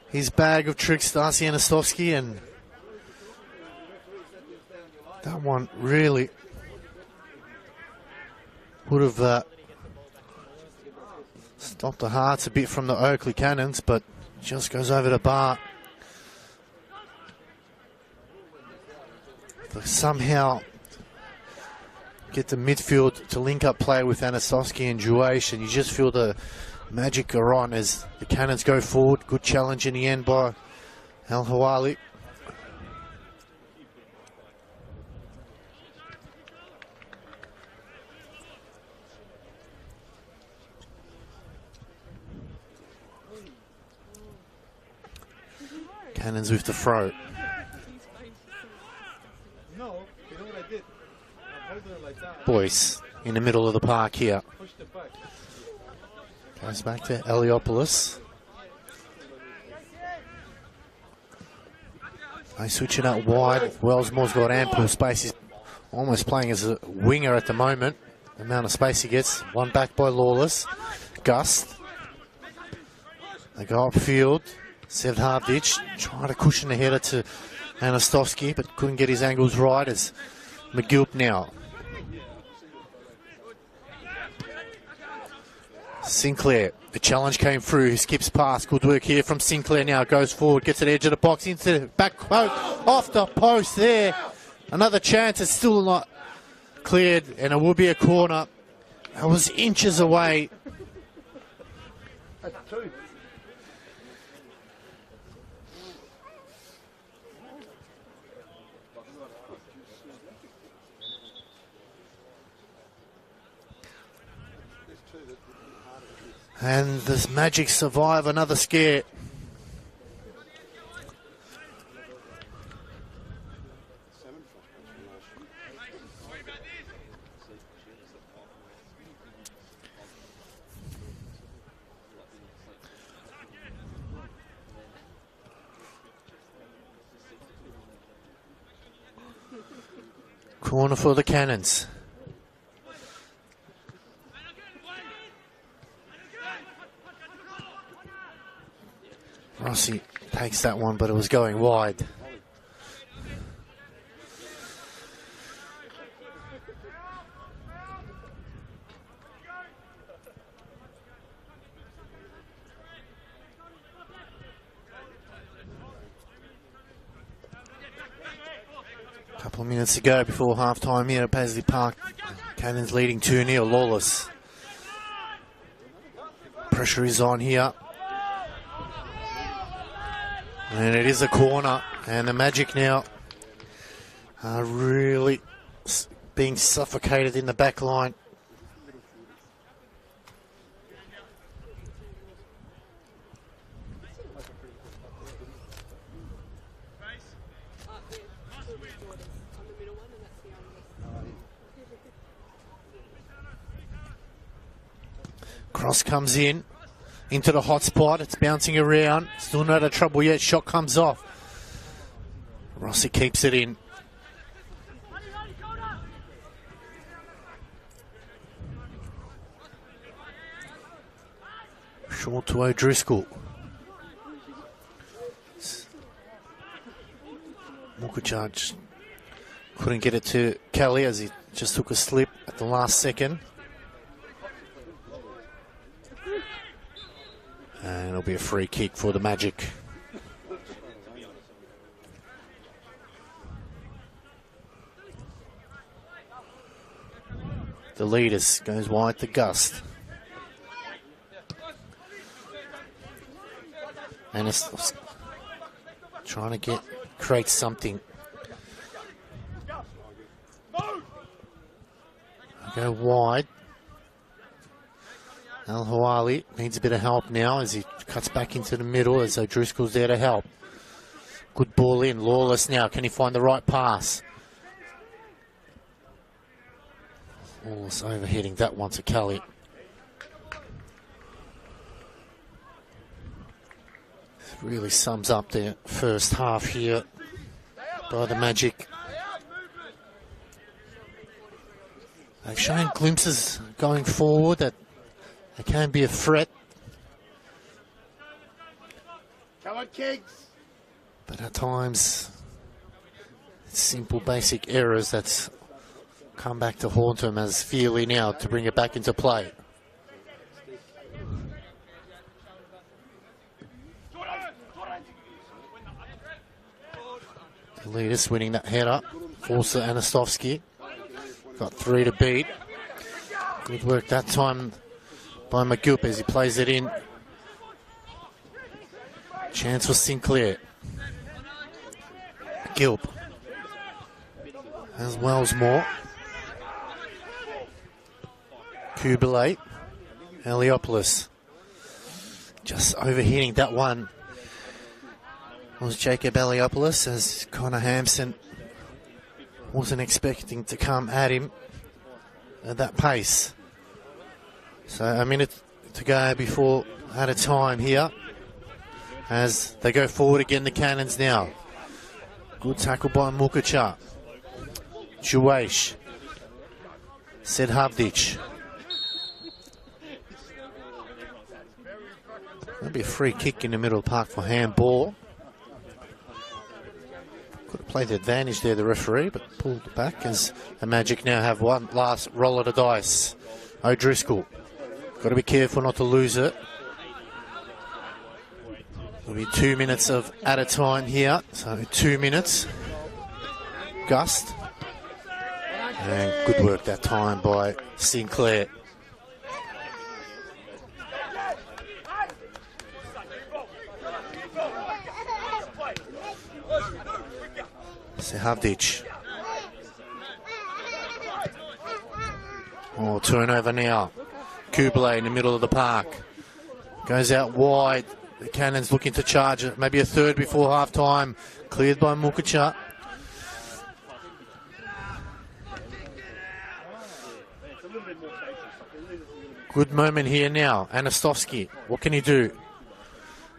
his bag of tricks, Darcy Anastovsky, and That one really would have stopped the hearts a bit from the Oakleigh Cannons, but just goes over the bar. They somehow get the midfield to link up play with Anastosky and Juish, and you just feel the magic are on as the Cannons go forward. Good challenge in the end by Al Hawali. Cannons with the throw. No, you know what I did? I'm holding it like that. Boyce in the middle of the park here. Pushed it back. Goes back to Eliopoulos. They switch it up wide. Wellsmore's got ample space. He's almost playing as a winger at the moment. The amount of space he gets. One back by Lawless. Gust. They go upfield. Sevdardich trying to cushion the header to Anastosky, but couldn't get his angles right as McGilp now. Sinclair, the challenge came through. He skips past. Good work here from Sinclair now. Goes forward, gets to the edge of the box, into the back post, off the post there. Another chance. It's still not cleared, and it will be a corner. That was inches away. That's two. And does Magic survive another scare? Corner for the Cannons. Rossi takes that one, but it was going wide. Couple of minutes to go before half-time here at Paisley Park. Cannons leading 2-0. Lawless. Pressure is on here. And it is a corner, and the Magic now are really being suffocated in the back line. Cross comes in. Into the hot spot, it's bouncing around. Still not out of trouble yet. Shot comes off. Rossi keeps it in. Short to O'Driscoll. Mukuchaj couldn't get it to Kelly as he just took a slip at the last second. And it'll be a free kick for the Magic. The leaders goes wide to Gust. And it's trying to create something. Go wide. Al Hawali needs a bit of help now as he cuts back into the middle as O'Driscoll's there to help. Good ball in. Lawless now. Can he find the right pass? Lawless overheading that one to Kelly. Really sums up the first half here by the Magic. They've shown glimpses going forward that they can be a threat. Come on, kids. But at times, simple, basic errors that's come back to haunt him as Feely now to bring it back into play. The leaders winning that header. Forza Anastovsky. Got 3 to beat. Good work that time by McGilp as he plays it in. Chance for Sinclair. McGilp. As Wellsmore. Kubalate. Heliopolis. Just overhitting that one was Jacob Heliopolis, as Connor Hampson wasn't expecting to come at him at that pace. So a minute to go before out of time here as they go forward again, the Cannons now. Good tackle by Mukacha. Juwaish. Sedhavdic. That'll be a free kick in the middle of the park for handball. Could have played the advantage there, the referee, but pulled it back as the Magic now have one last roll of the dice. O'Driscoll. Got to be careful not to lose it. It'll be 2 minutes of at a time here. So 2 minutes. Gust. And good work that time by Sinclair. Sehavdic. Oh, turnover now. Kublai in the middle of the park. Goes out wide. The Cannons looking to charge it. Maybe a third before half time. Cleared by Mukacha. Good moment here now. Anastovsky. What can he do?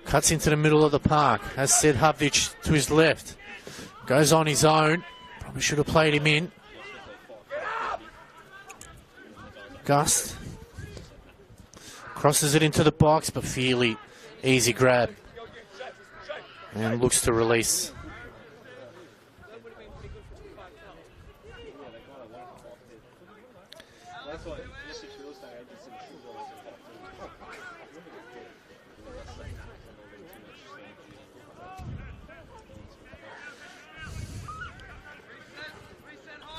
Cuts into the middle of the park. Has Sedhavdic to his left. Goes on his own. Probably should have played him in. Gust. Crosses it into the box, but Feely, easy grab. And looks to release.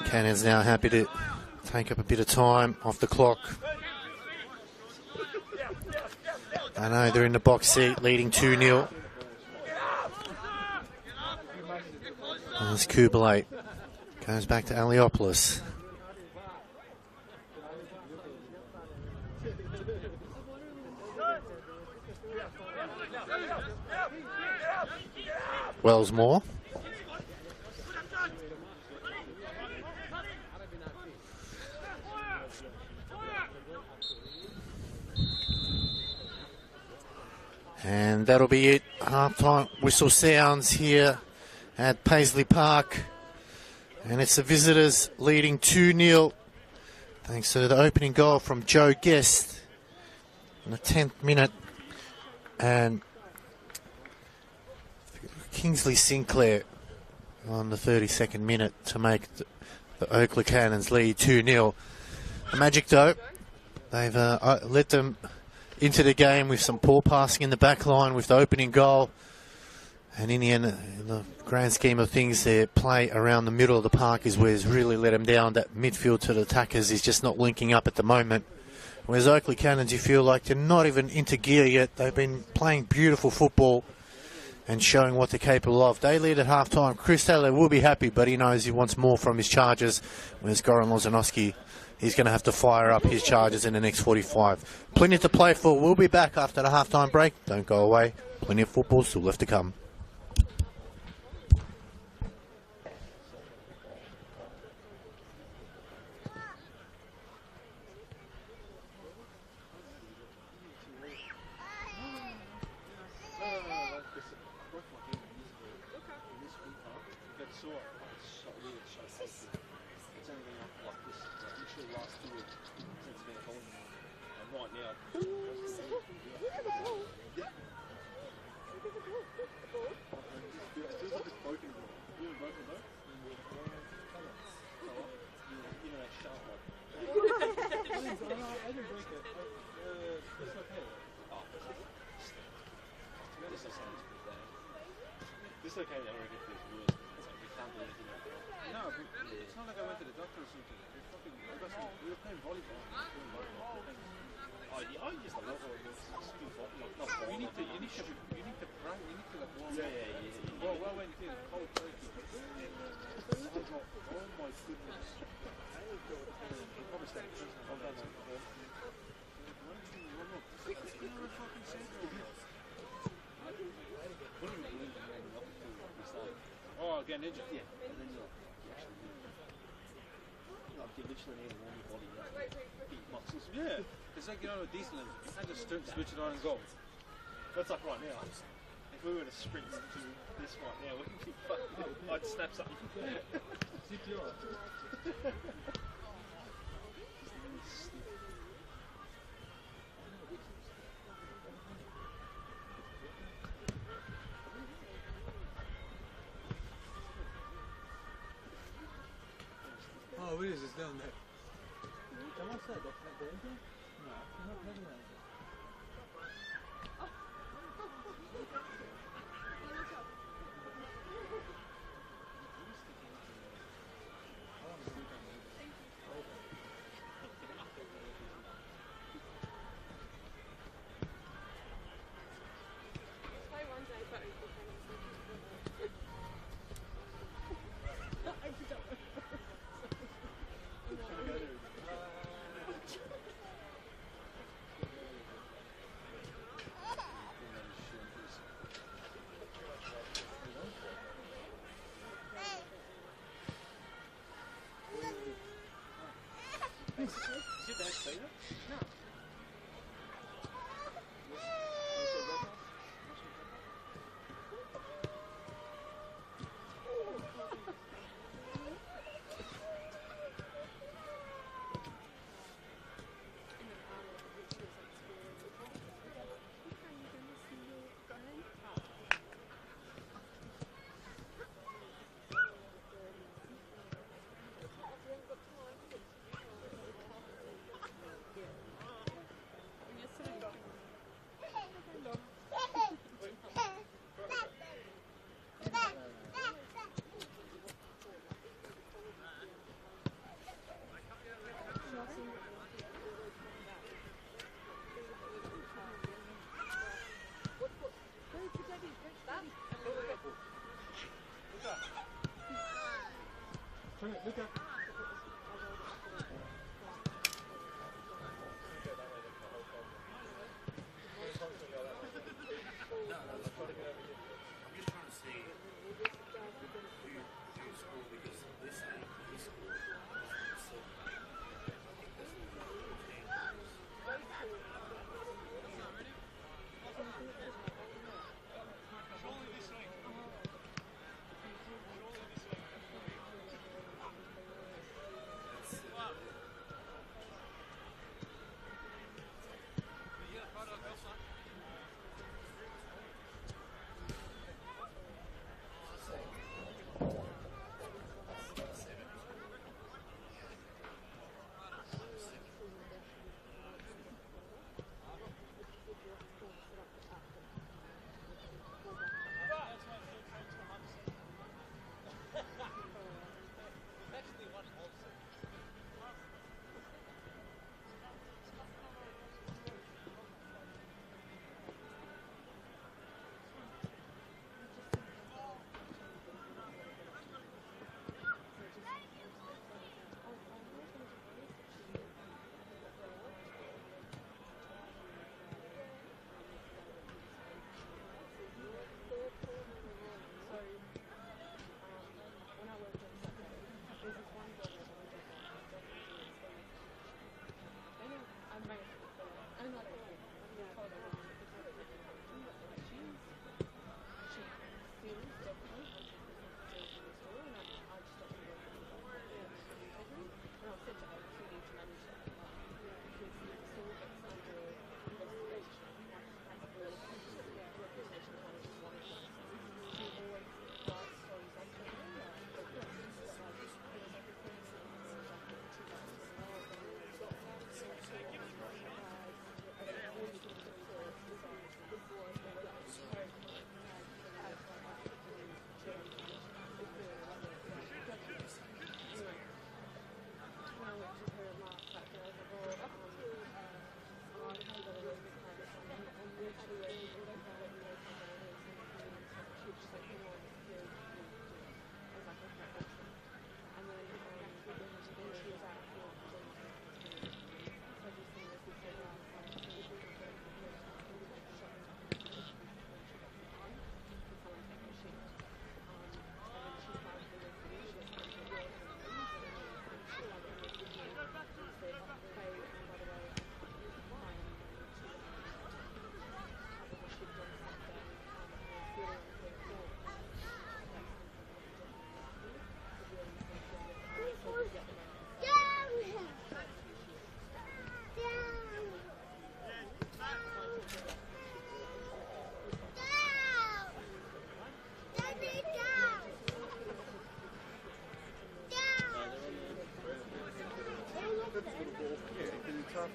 Cannons now happy to take up a bit of time off the clock. I know they're in the box seat, leading 2-0. There's Kubalate. Goes back to Aliopolis. Wellsmore. And that'll be it. Half-time whistle sounds here at Paisley Park. And it's the visitors leading 2-0. Thanks to the opening goal from Joe Guest in the 10th minute. And Kingsley Sinclair on the 32nd minute to make the Oakleigh Cannons lead 2-0. The Magic, though, they've let them into the game with some poor passing in the back line with the opening goal. And in the end, in the grand scheme of things, their play around the middle of the park is where it's really let them down. That midfield to the attackers is just not linking up at the moment. Whereas Oakleigh Cannons, you feel like they're not even into gear yet. They've been playing beautiful football and showing what they're capable of. They lead at half-time. Chris Taylor will be happy, but he knows he wants more from his charges. Whereas Goran Lozanowski, he's going to have to fire up his charges in the next 45. Plenty to play for. We'll be back after the half-time break. Don't go away. Plenty of football still left to come. You know, sharp one. I didn't break it. It's okay. Oh, this is this is okay. I already get this worse. It's like we can't do anything like that. No, but it's not like I went to the doctor or something. We were playing volleyball. Oh, yeah, I used to love all this. You need to practice. You need to like warm up. Yeah. Well, I went in cold turkey. Oh my goodness. I'll probably stay in prison. Oh, that's it. Oh, getting injured? Yeah. And then you actually you literally need a warm body. Beat muscles. Yeah. It's like, you know, a diesel engine. You can't just switch it on and go. That's like right now. If we were to sprint to this right now, we'd be fucking. I'd snap something. CPR. Oh, what is this down there? Come outside, the engine? No, not having that. Did they say that? No. Look at.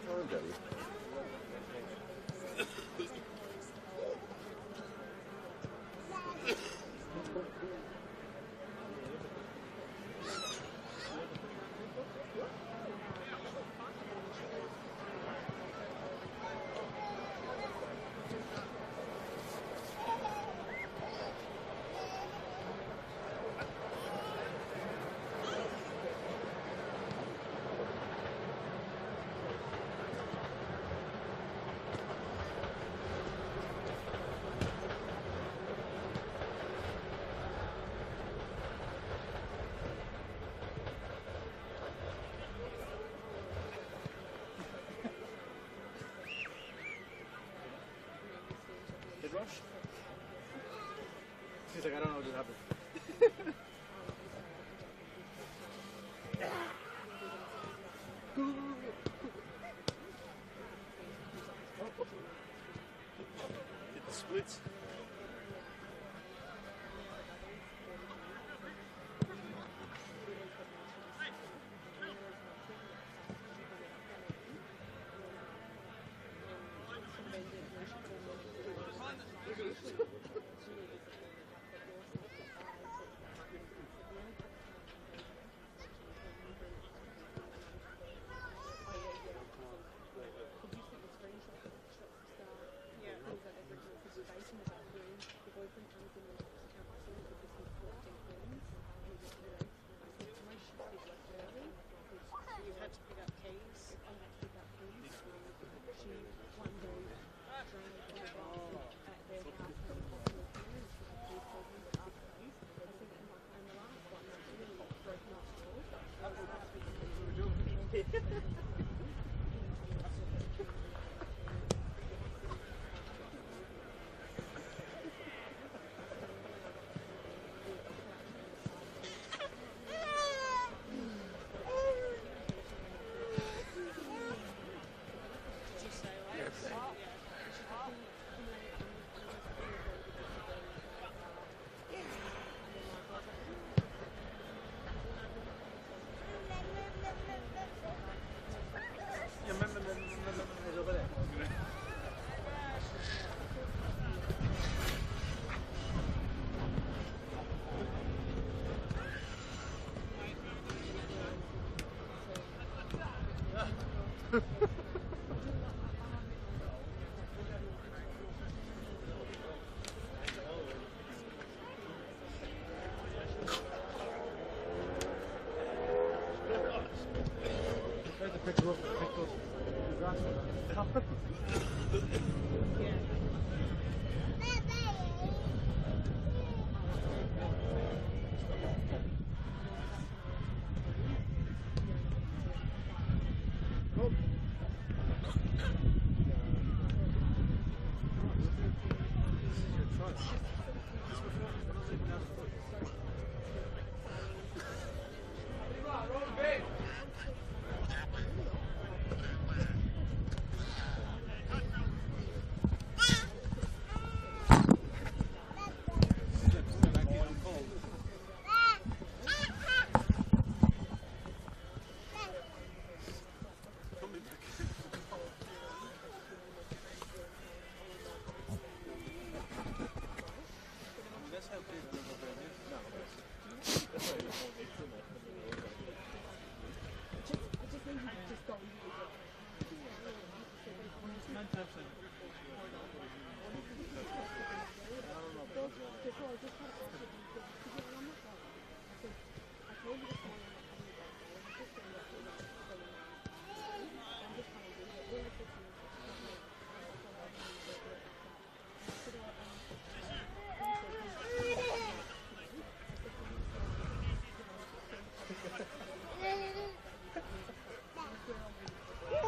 half time, Daddy. Rush? She's like, I don't know what just happened. Hit the splits.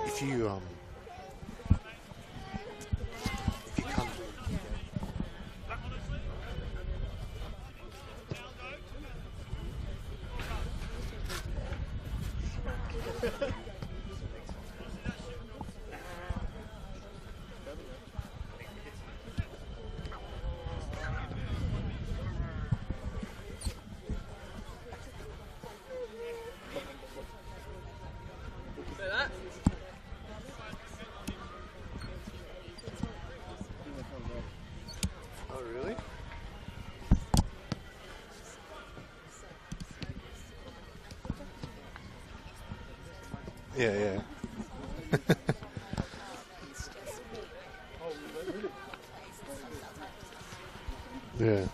If you come Yeah. Yeah.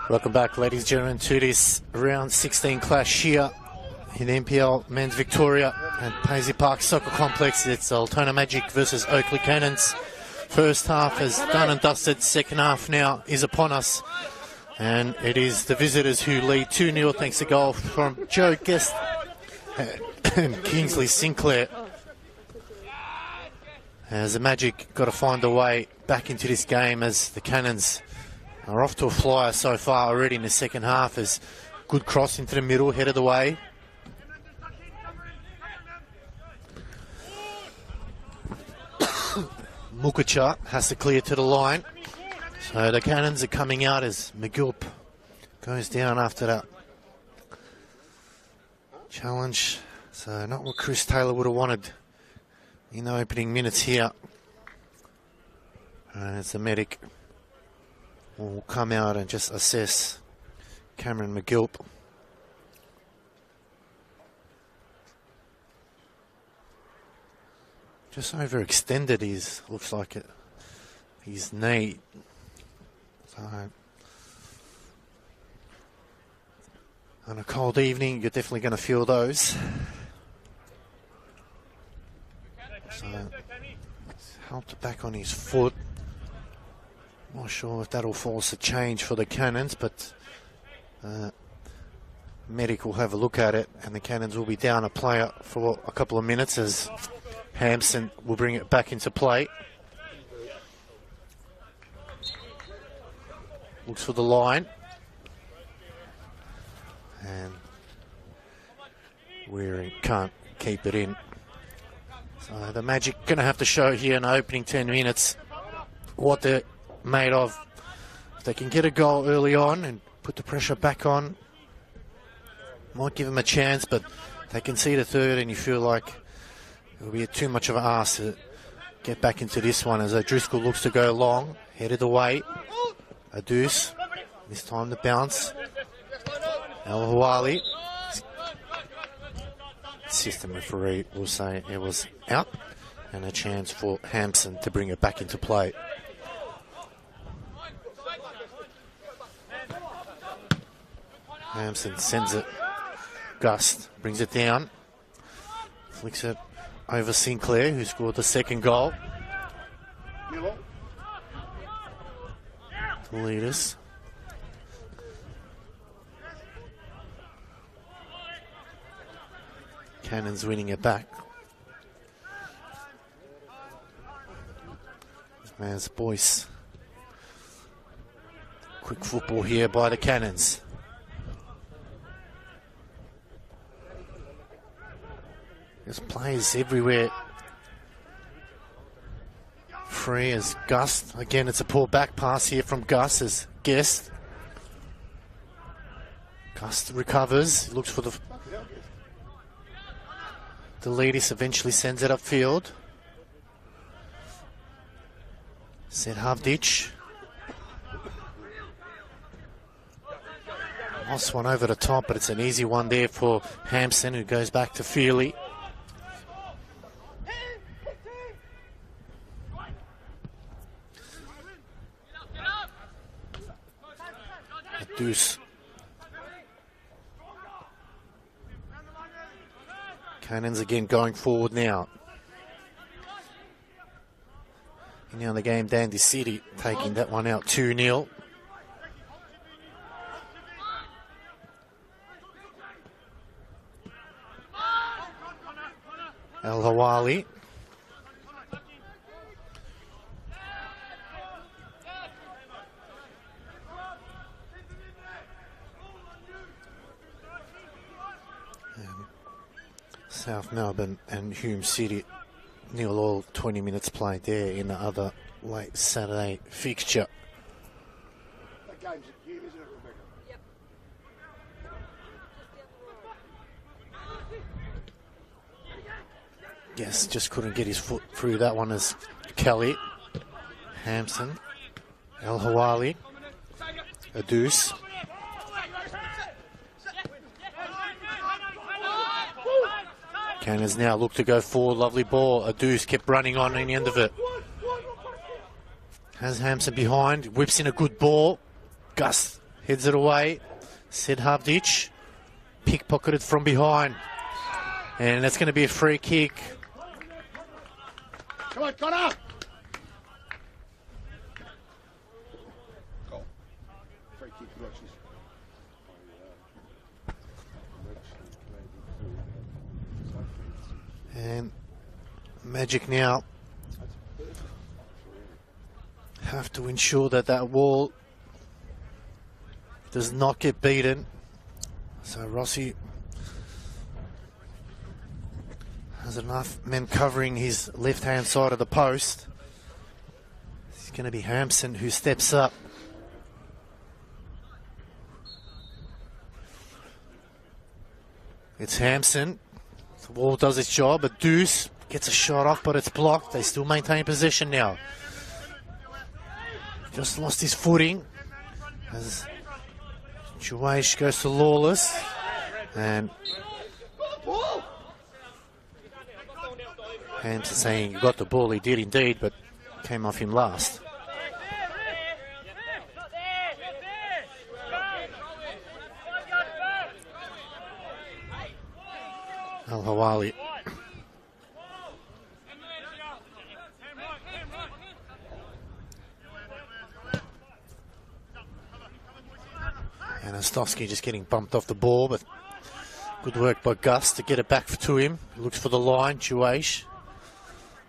Welcome back, ladies and gentlemen, to this round 16 clash here in NPL Men's Victoria at Paisley Park Soccer Complex. It's Altona Magic versus Oakleigh Cannons. First half is done and dusted. Second half now is upon us. And it is the visitors who lead 2-0 thanks to goal from Joe Guest and Kingsley Sinclair. As the Magic got to find a way back into this game, as the Cannons are off to a flyer so far already in the second half. As good cross into the middle, headed away. Mukacha has to clear to the line. So the Cannons are coming out as McGilp goes down after that challenge. So not what Chris Taylor would have wanted in the opening minutes here. And it's the medic will come out and just assess Cameron McGilp. Just overextended looks like it, his knee. So on a cold evening, you're definitely going to feel those. So helped back on his foot. Not sure if that'll force a change for the Cannons, but medic will have a look at it, and the Cannons will be down a player for a couple of minutes as Hampson will bring it back into play. Looks for the line. And Weary can't keep it in. So the Magic going to have to show here in the opening 10 minutes what they're made of. If they can get a goal early on and put the pressure back on, might give them a chance, but they can see the third and you feel like it'll be too much of an ask to get back into this one, as O'Driscoll looks to go long, headed away. A deuce, this time the bounce. El Hawali. System referee will say it was out, and a chance for Hampson to bring it back into play. Hampson sends it. Gust brings it down. Flicks it over Sinclair, who scored the second goal. The leaders. Cannons winning it back. This man's Boyce. Quick football here by the Cannons. There's players everywhere. Free as Gus. Again, it's a poor back pass here from Gus as Guest. Gus recovers, looks for the leaders, eventually sends it upfield. Set Havdic. Lost one over the top, but it's an easy one there for Hampson, who goes back to Feely. Deuce. Cannons again going forward now. And now the game, Dandy City taking that one out 2-0. El Hawali. South Melbourne and Hume City, 0-0, 20 minutes played there in the other late Saturday fixture. That game's at Hume, isn't it, Rebecca? Yep. Yes, just couldn't get his foot through that one as Kelly, Hampson, El Hawali, a deuce. Cannons now look to go forward. Lovely ball. A deuce kept running on in the end of it. Has Hampson behind. Whips in a good ball. Gus heads it away. Sid Havdic. Pickpocketed from behind. And that's going to be a free kick. Come on, Connor! Goal. Free kick, Roches. And Magic now have to ensure that that wall does not get beaten. So Rossi has enough men covering his left-hand side of the post. It's going to be Hampson who steps up. It's Hampson. The wall does its job. A deuce gets a shot off, but it's blocked. They still maintain possession now. Just lost his footing as Juwaish goes to Lawless. And Hampson saying he got the ball. He did indeed, but came off him last. Al Hawali. And Ostovsky just getting bumped off the ball, but good work by Gus to get it back to him. Looks for the line, Juwaish.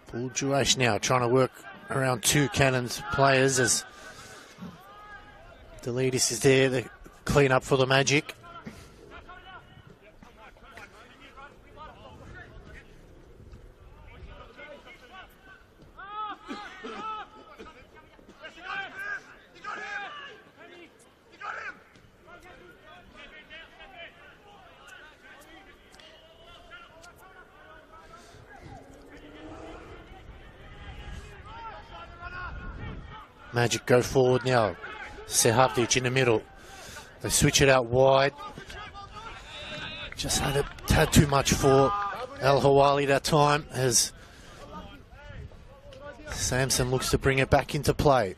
Paul Juwaish now trying to work around two Cannons players as Delidis is there to clean up for the Magic. Magic go forward now. Sehavdic in the middle. They switch it out wide. Just had too much for Al Hawali that time as Samson looks to bring it back into play.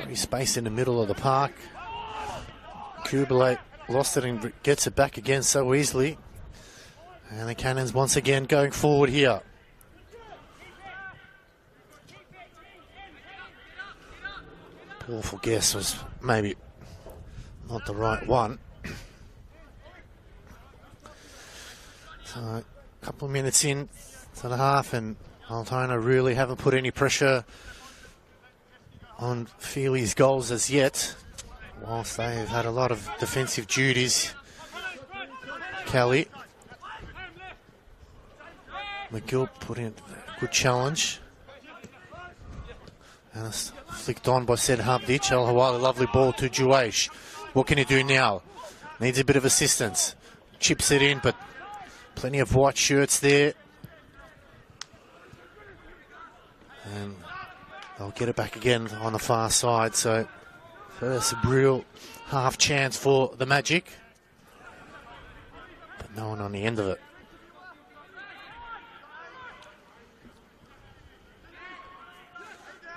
Free space in the middle of the park. Kubalate lost it and gets it back again so easily. And the Cannons once again going forward here. Awful guess was maybe not the right one. So a couple of minutes in to the half and Altona really haven't put any pressure on Feely's goals as yet, whilst they've had a lot of defensive duties. Kelly. McGill put in a good challenge. And it's flicked on by Sid Havdic. El Hawali, lovely ball to Juwaish. What can he do now? Needs a bit of assistance. Chips it in, but plenty of white shirts there. And they'll get it back again on the far side. So first real half chance for the Magic. But no one on the end of it.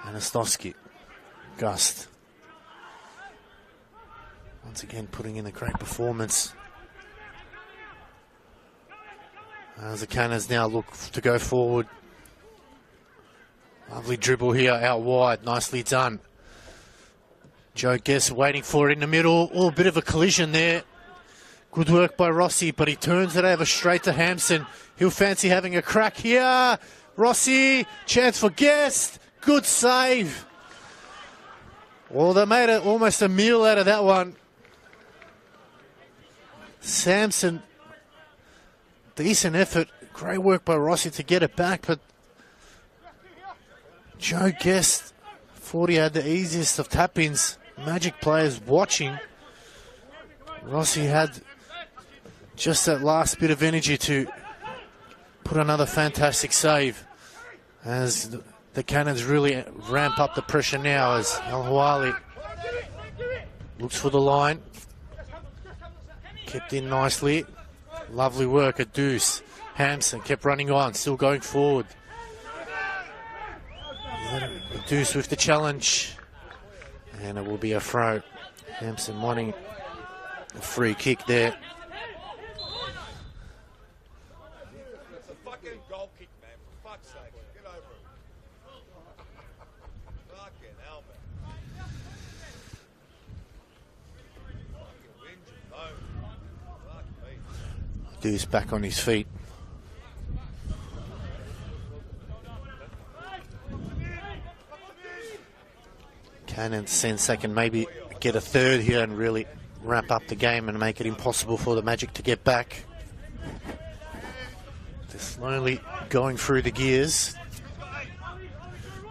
Anastovsky. Gust. Once again putting in a great performance. As the Cannons now look to go forward. Lovely dribble here out wide. Nicely done. Joe Guest waiting for it in the middle. Oh, a bit of a collision there. Good work by Rossi, but he turns it over straight to Hampson. He'll fancy having a crack here. Rossi, chance for Guest. Good save. Well, they made it almost a meal out of that one. Sampson, decent effort. Great work by Rossi to get it back, but Joe Guest thought he had the easiest of tap-ins. Magic players watching. Rossi had just that last bit of energy to put another fantastic save as the Cannons really ramp up the pressure now as Al Hawali looks for the line. Kept in nicely. Lovely work at Deuce. Hampson kept running on, still going forward. Deuce with the challenge. And it will be a throw. Hampson wanting a free kick there. It's a fucking goal kick, man. For fuck's sake. Get over it. Fucking hell, man. Fucking whinge and moan. Fuck me. Deuce back on his feet. Cannon sense they can maybe get a third here and really wrap up the game and make it impossible for the Magic to get back. They're slowly going through the gears.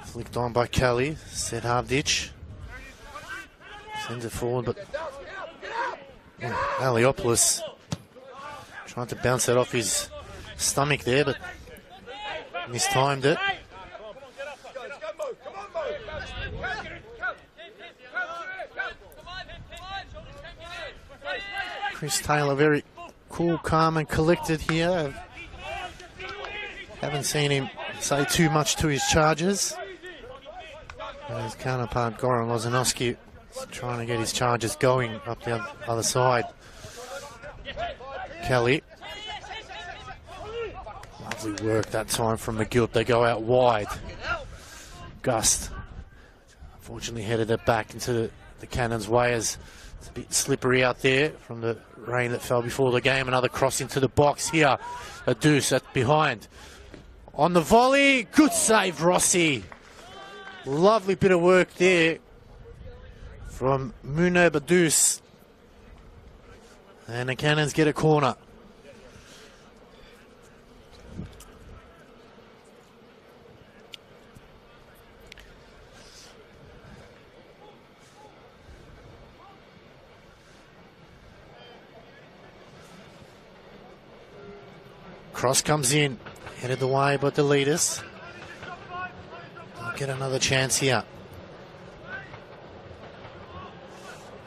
Flicked on by Kelly. Set Havdic. Sends it forward, but Aliopoulos trying to bounce that off his stomach there, but mistimed it. Chris Taylor very cool, calm and collected here. Haven't seen him say too much to his charges. And his counterpart Goran Lozanovsky is trying to get his charges going up the other side. Kelly. Lovely work that time from McGilt. They go out wide. Gust. Unfortunately headed it back into the Cannons' way as it's a bit slippery out there from the rain that fell before the game. Another cross into the box here. A Deuce that's behind. On the volley. Good save, Rossi. Lovely bit of work there from Munib Deuce. And the Cannons get a corner. Cross comes in, headed away by the leaders. They'll get another chance here.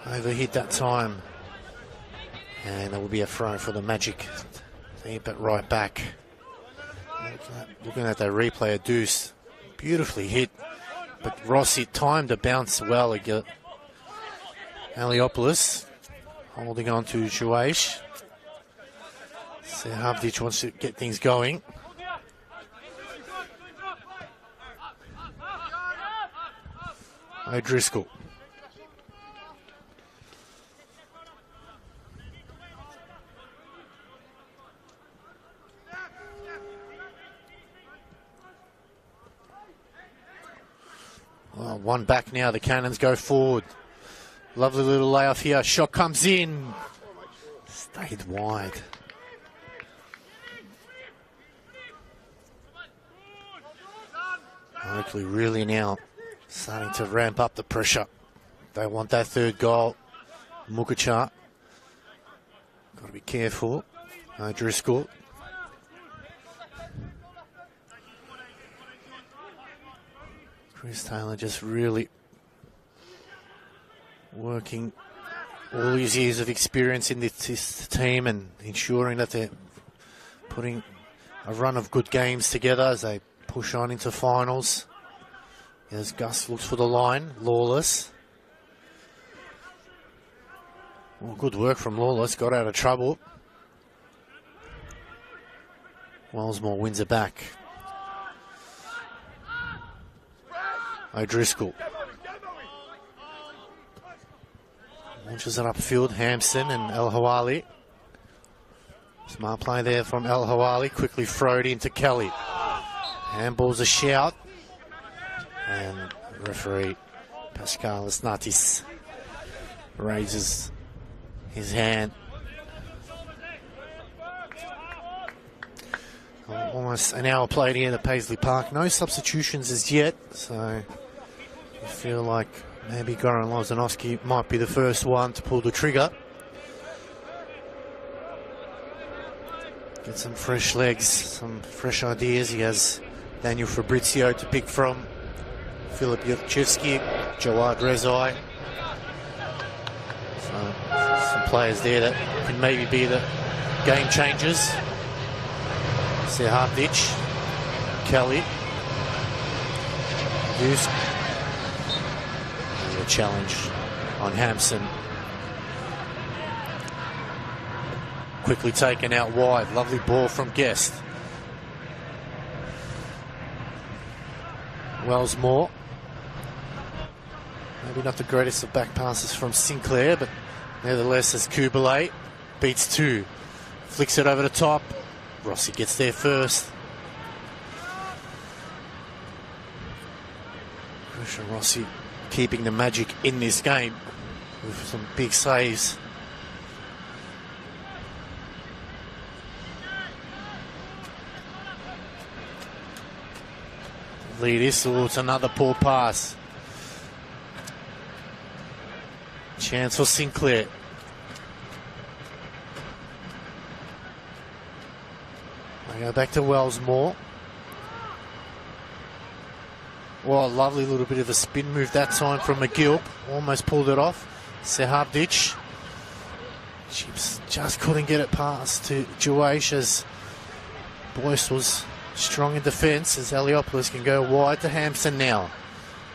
Overhit that time. And there will be a throw for the Magic. They hit it right back. Looking at that replay of Deuce. Beautifully hit. But Rossi timed the bounce well. Aliopoulos holding on to Shuaish. Havdic wants to get things going. O'Driscoll. Well, one back now. The Cannons go forward. Lovely little layoff here. Shot comes in. Stayed wide. Oakleigh really now starting to ramp up the pressure. They want that third goal. Mukacha. Got to be careful. Driscoll. Chris Taylor just really working all his years of experience in this team and ensuring that they're putting a run of good games together as they push on into finals. As Gus looks for the line, Lawless. Well, good work from Lawless, got out of trouble. Wellsmore wins it back. O'Driscoll. Launches it upfield, Hampson and El Hawali. Smart play there from El Hawali, quickly throwed into Kelly. Handball's a shout. And referee Pascal Snatis raises his hand. Almost an hour played here at Paisley Park. No substitutions as yet, so you feel like maybe Goran Lozanovski might be the first one to pull the trigger. Get some fresh legs, some fresh ideas. He has Daniel Fabrizio to pick from, Filip Jurchevski, Jawad Rezai. So some players there that can maybe be the game changers. Sehavdic, Kelly, Goose. And a challenge on Hampson. Quickly taken out wide. Lovely ball from Guest. Wellsmore. Maybe not the greatest of back passes from Sinclair, but nevertheless, as Kubalay beats two. Flicks it over the top. Rossi gets there first. Christian Rossi keeping the magic in this game with some big saves. Lead is towards another poor pass. Chance for Sinclair. I go back to Wellsmore. Well, a lovely little bit of a spin move that time from McGill. Almost pulled it off. Sehavdic. Just couldn't get it past to Juwaish as Boyce was strong in defence, as Eliopoulos can go wide to Hampson now.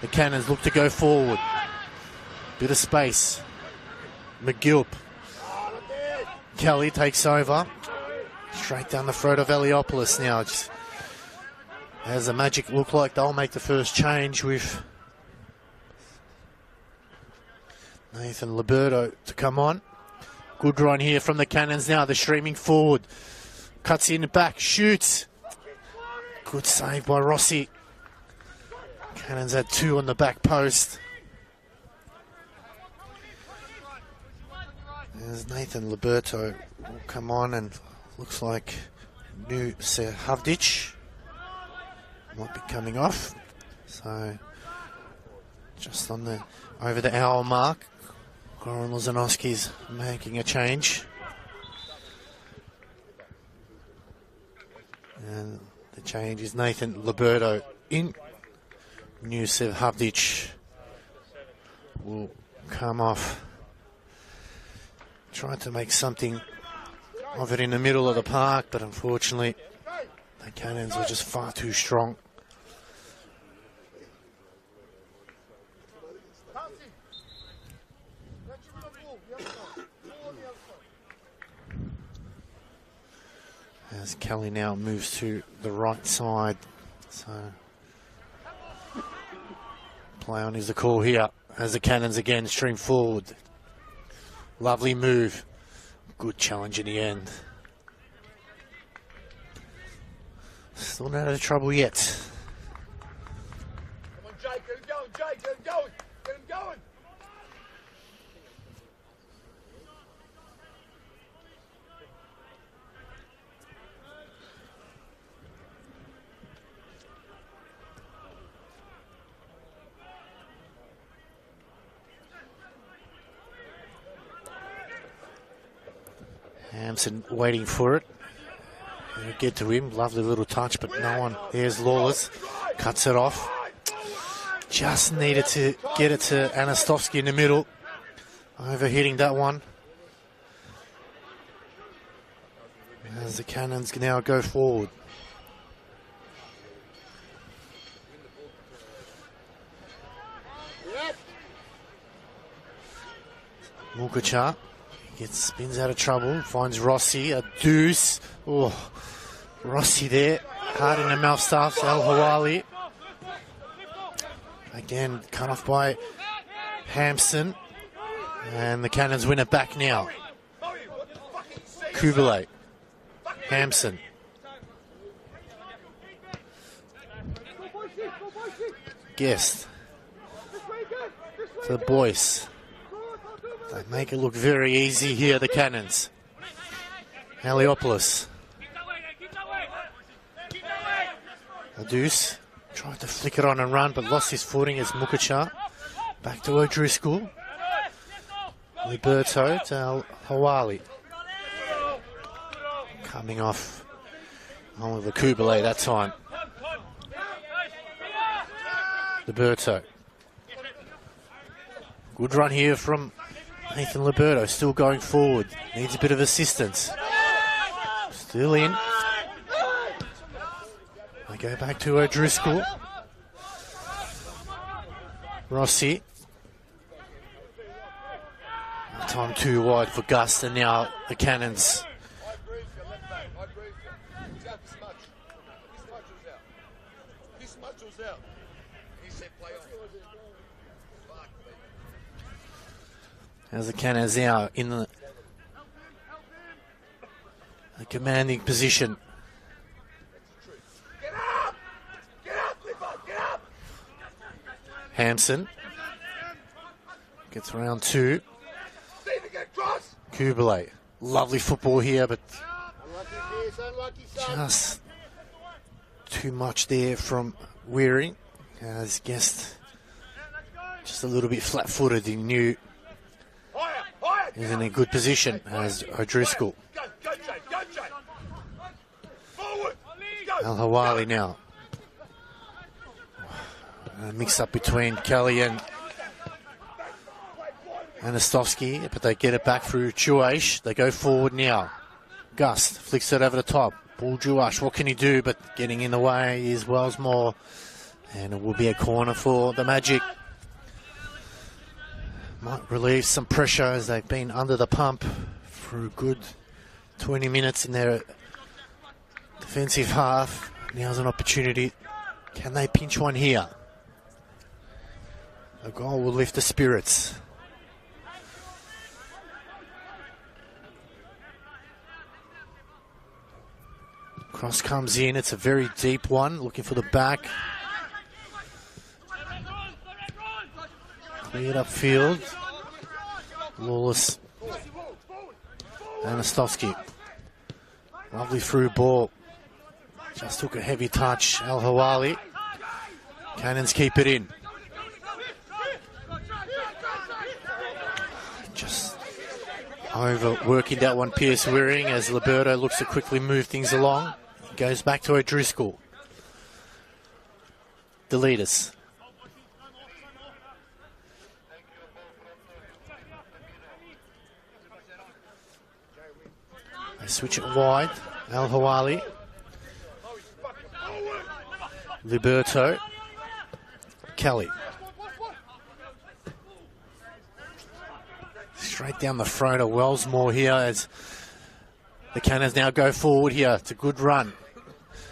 The Cannons look to go forward. Bit of space. McGilp. Kelly takes over. Straight down the throat of Eliopoulos now. Just has the Magic look like they'll make the first change with Nathan Liberto to come on. Good run here from the Cannons now. They're streaming forward. Cuts in the back. Shoots. Good save by Rossi. Cannons had two on the back post. There's Nathan Liberto will come on, and looks like new Sehavdic might be coming off. So just on the over the hour mark, Goran Lozanovski's making a change. And the change is Nathan Liberto in. New Sehavdic will come off. Trying to make something of it in the middle of the park, but unfortunately the Cannons were just far too strong. As Kelly now moves to the right side, so play on is the call here as the Cannons again stream forward. Lovely move. Good challenge in the end. Still not out of trouble yet. Come on, Jake, get him going, Jake, get him going, get him going. Hampson waiting for it. It'll get to him. Lovely little touch, but no one. There's Lawless. Cuts it off. Just needed to get it to Anastovsky in the middle. Overhitting that one. As the Cannons now go forward. Mukacha spins out of trouble, finds Rossi, a deuce. Oh, Rossi there, hard in the mouth stuffs, El Hawali. Again, cut off by Hampson. And the Cannons win it back now. Kubalay, Hampson. Guest. To Boyce. They make it look very easy here, the Cannons. Heliopoulos. Adus tried to flick it on and run, but lost his footing as Mukacha. Back to O'Driscoll. Liberto to Hawali. Coming off Oliver Kubalay that time. Liberto. Good run here from Nathan Liberto, still going forward. Needs a bit of assistance. Still in. I go back to O'Driscoll. Rossi. Time too wide for Gus, and now the Cannons. As the Cannons now in the commanding position. Hampson gets round two. Kubalay, lovely football here, but just too much there from Wearing. As Guest just a little bit flat-footed. He knew he's in a good position as O'Driscoll. Al Hawali now. A mix-up between Kelly and Anastovsky, but they get it back through Juash. They go forward now. Gust flicks it over the top. Paul Juash, what can he do? But getting in the way is Wellsmore. And it will be a corner for the Magic. Might relieve some pressure as they've been under the pump for a good 20 minutes in their defensive half. Now's an opportunity. Can they pinch one here? A goal will lift the spirits. Cross comes in. It's a very deep one. Looking for the back. Cleared upfield. Lawless. Anastovsky. Lovely through ball. Just took a heavy touch. Al Hawali. Cannons keep it in. Just overworking that one, Pierce Wearing, as Liberto looks to quickly move things along. He goes back to O'Driscoll. The leaders. They switch it wide. Al Hawali. Liberto. Kelly. Straight down the throat of Wellsmore here as the Cannons now go forward here. It's a good run.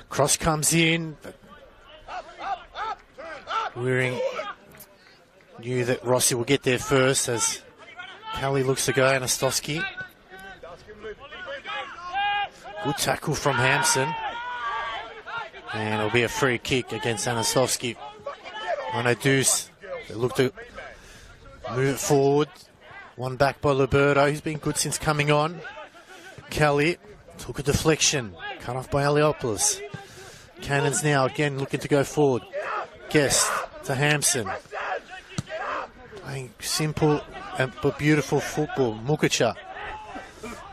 Cross comes in. Wearing knew that Rossi will get there first as Kelly looks to go. Anastovsky. Good tackle from Hampson. And it'll be a free kick against Anastovsky. On a deuce. They look to move it forward. One back by Liberto. He's been good since coming on. Kelly took a deflection. Cut off by Heliopoulos. Cannons now again looking to go forward. Guest to Hampson. Playing simple but beautiful football. Mukacha.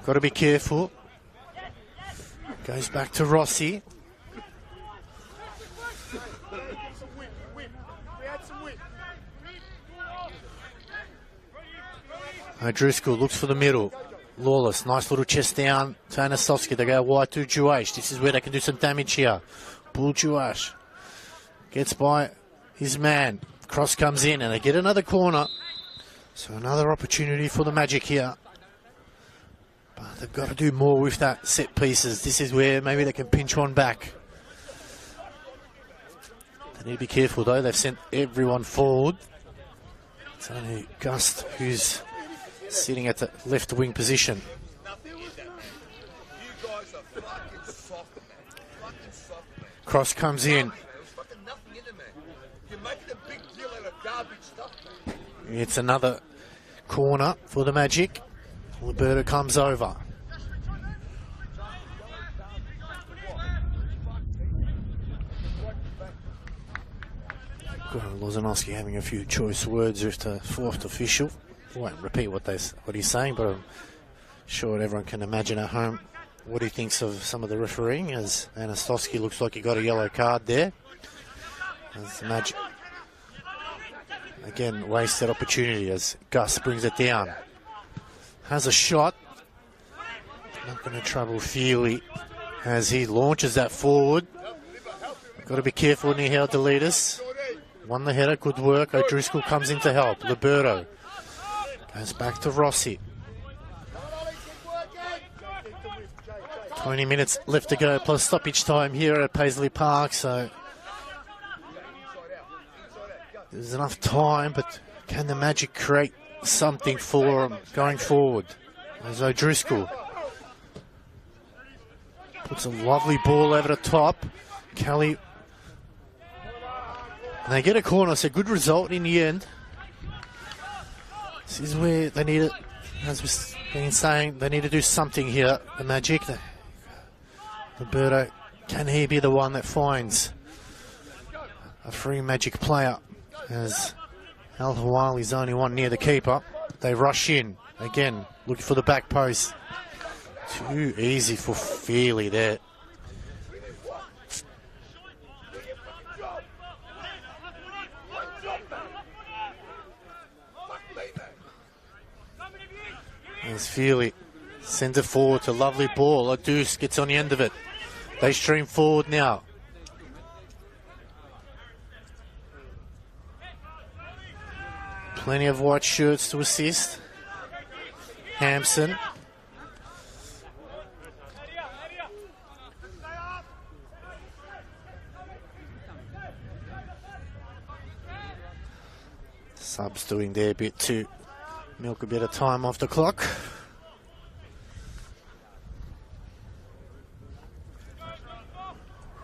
Got to be careful. Goes back to Rossi. O'Driscoll looks for the middle. Lawless, nice little chest down to Anastovsky. They go wide to Juash. This is where they can do some damage here. Bull Juash gets by his man. Cross comes in and they get another corner. So another opportunity for the Magic here. But they've got to do more with that set pieces. This is where maybe they can pinch one back. They need to be careful though. They've sent everyone forward. It's only Gust who's sitting at the left wing position. Cross comes in. It's another corner for the Magic. Liberto comes over. Lozanowski having a few choice words with the fourth official. I won't repeat what he's saying, but I'm sure everyone can imagine at home what he thinks of some of the refereeing, as Anastosky looks like he got a yellow card there. As the Magic again wasted opportunity as Gus brings it down. Has a shot. Not going to trouble Feely as he launches that forward. Got to be careful near how Deletus. Won the header, good work. O'Driscoll comes in to help. Liberto goes back to Rossi. 20 minutes left to go, plus stoppage time here at Paisley Park, so there's enough time, but can the Magic create something for them going forward? There's O'Driscoll. Puts a lovely ball over the top. Kelly. And they get a corner, so good result in the end. This is where they need it, as we've been saying, they need to do something here, the Magic. Roberto, can he be the one that finds a free Magic player? As Al Hawali's the only one near the keeper. They rush in, again, looking for the back post. Too easy for Feely there. As Feely sends it forward to lovely ball. A Deuce gets on the end of it. They stream forward now. Plenty of white shirts to assist. Hampson. Subs doing their bit to milk a bit of time off the clock.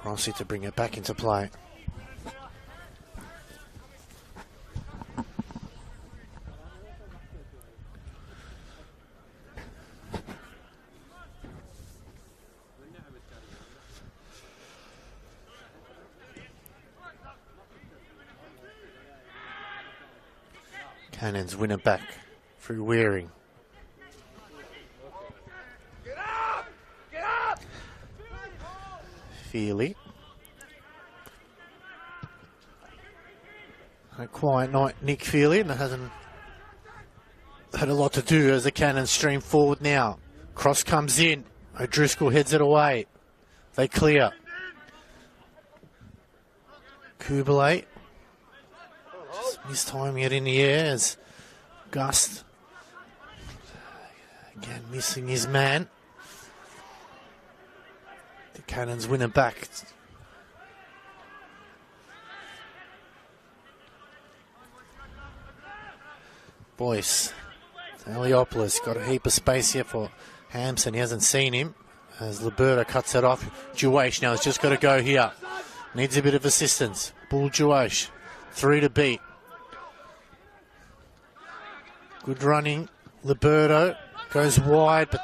Rossi to bring it back into play. Cannons win it back through Waring. Get up! Get up! Feely. A quiet night, Nick Feely, and it hasn't had a lot to do as the Cannons stream forward now. Cross comes in. O'Driscoll heads it away. They clear. Kubalay. Just mistiming it in the air as Gust again missing his man. The Cannons win it back. Boyce. Eliopoulos got a heap of space here for Hampson. He hasn't seen him as Liberto cuts it off. Juwaish now has just got to go here. Needs a bit of assistance. Bull Juwaish. 3 to beat. Good running. Liberto goes wide, but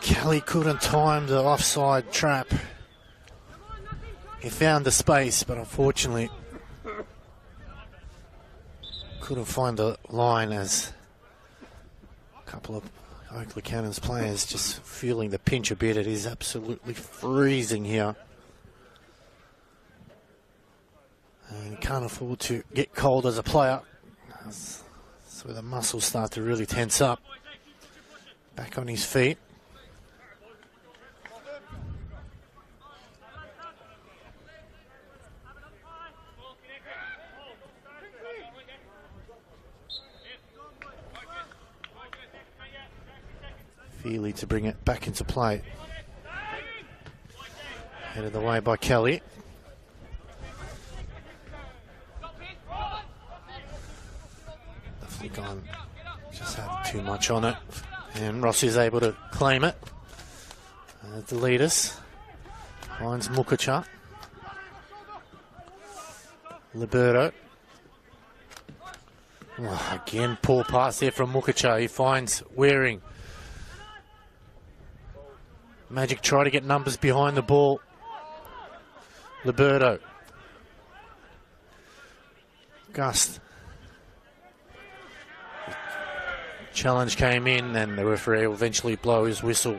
Kelly couldn't time the offside trap. He found the space, but unfortunately couldn't find the line, as a couple of Oakleigh Cannons players just feeling the pinch a bit. It is absolutely freezing here. And you can't afford to get cold as a player. That's where the muscles start to really tense up. Back on his feet. Feely to bring it back into play. Headed the way by Kelly. The flick on just had too much on it, and Rossi's able to claim it. The leaders finds Mukacha. Liberto. Oh, again, poor pass there from Mukacha. He finds Waring. Magic try to get numbers behind the ball. Liberto. Gust. Challenge came in and the referee will eventually blow his whistle.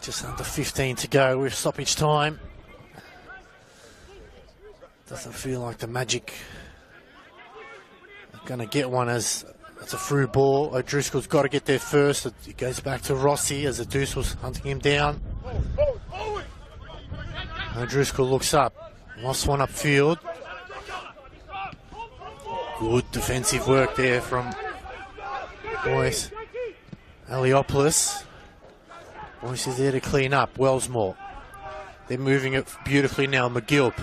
Just under 15 to go with stoppage time. Doesn't feel like the Magic are going to get one as it's a through ball. O'Driscoll's got to get there first. It goes back to Rossi as Adus was hunting him down. O'Driscoll looks up. Lost one upfield. Good defensive work there from Boyce. Aliopoulos. Boyce is there to clean up. Wellsmore. They're moving it beautifully now. McGilp.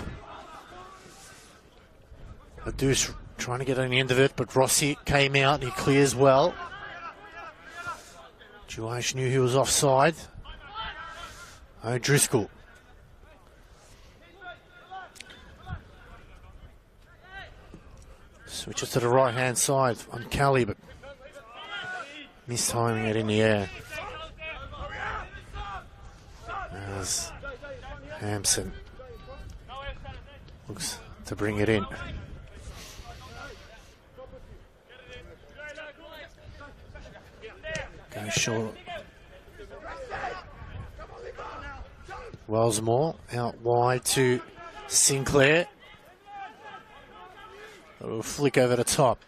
Adus trying to get on the end of it, but Rossi came out. He clears well. Juash knew he was offside. O'Driscoll. Switches to the right-hand side on Kelly, but mistiming it in the air. As Hampson looks to bring it in. Goes short. Wellsmore out wide to Sinclair. A little flick over the top.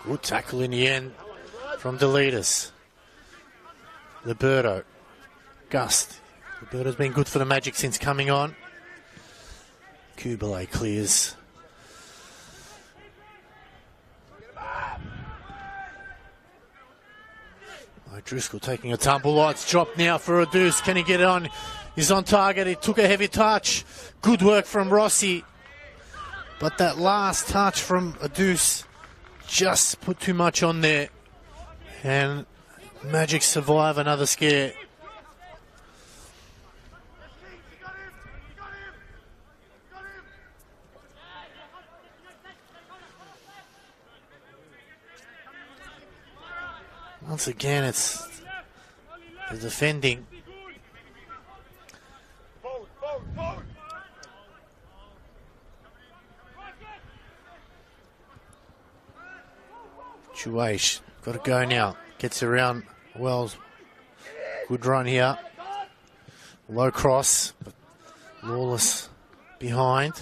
Good tackle in the end from Deletus. Liberto. Gust. Liberto's been good for the Magic since coming on. Kubalay clears. O'Driscoll taking a tumble. Oh, it's dropped now for Adus. Can he get it on? He's on target. He took a heavy touch. Good work from Rossi. But that last touch from Adus just put too much on there. And Magic survive another scare. Once again, it's the defending. Chuash, got to go now. Gets around Wells. Good run here. Low cross, but Lawless behind.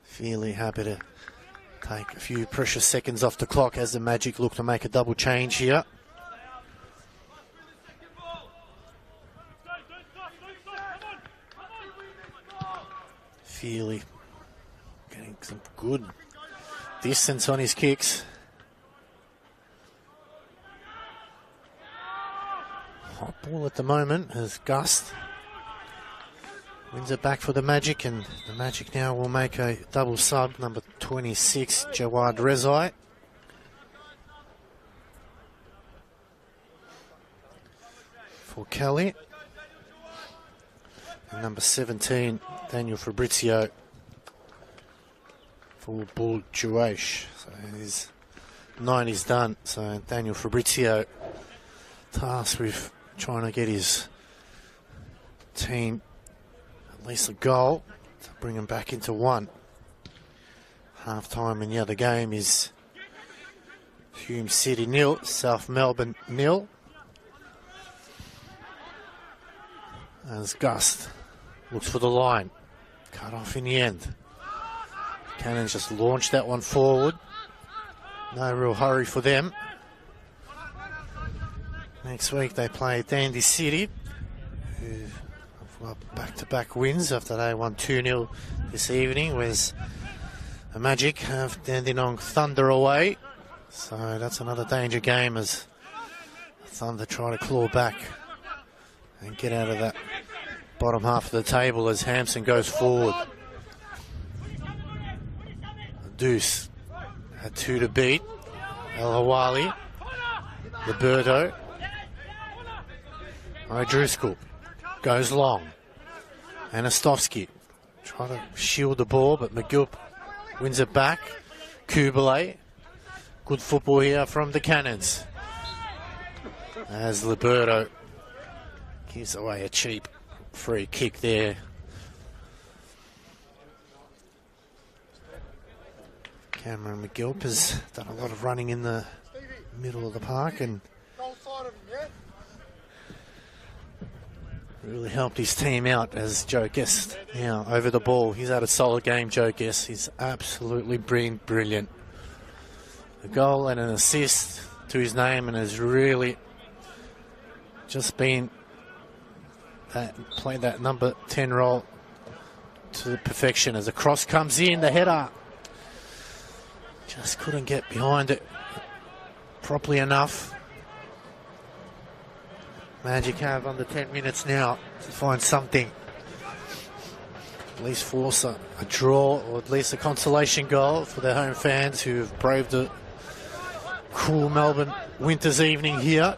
Fairly happy to take a few precious seconds off the clock as the Magic look to make a double change here. Feely getting some good distance on his kicks. Hot ball at the moment as Gust wins it back for the Magic, and the Magic now will make a double sub. Number 26, Jawad Rezai. For Kelly. And number 17, Daniel Fabrizio. For Bull Juash. So his 90's done. So Daniel Fabrizio tasked with trying to get his team at least a goal to bring them back into one. Half time in the other game is Hume City 0, South Melbourne 0. As Gust looks for the line. Cut off in the end. Cannon just launched that one forward. No real hurry for them. Next week they play Dandy City, who have got back-to-back wins after they won 2-0 this evening, whereas the Magic have Dandenong Thunder away. So that's another danger game as Thunder try to claw back and get out of that bottom half of the table as Hampson goes forward. Deuce had 2 to beat. El Hawali, Liberto, O'Driscoll goes long. Anastovsky trying to shield the ball, but McGill wins it back. Kubalay, good football here from the Cannons, as Liberto gives away a cheap free kick there. Cameron McGill has done a lot of running in the middle of the park and really helped his team out as Joe Guest now over the ball. He's had a solid game, Joe Guest. He's absolutely brilliant. A goal and an assist to his name, and has really just been played that number 10 role to perfection as the cross comes in, the header. Just couldn't get behind it properly enough. Magic have under 10 minutes now to find something. At least force a draw, or at least a consolation goal for their home fans who have braved the cool Melbourne winter's evening here.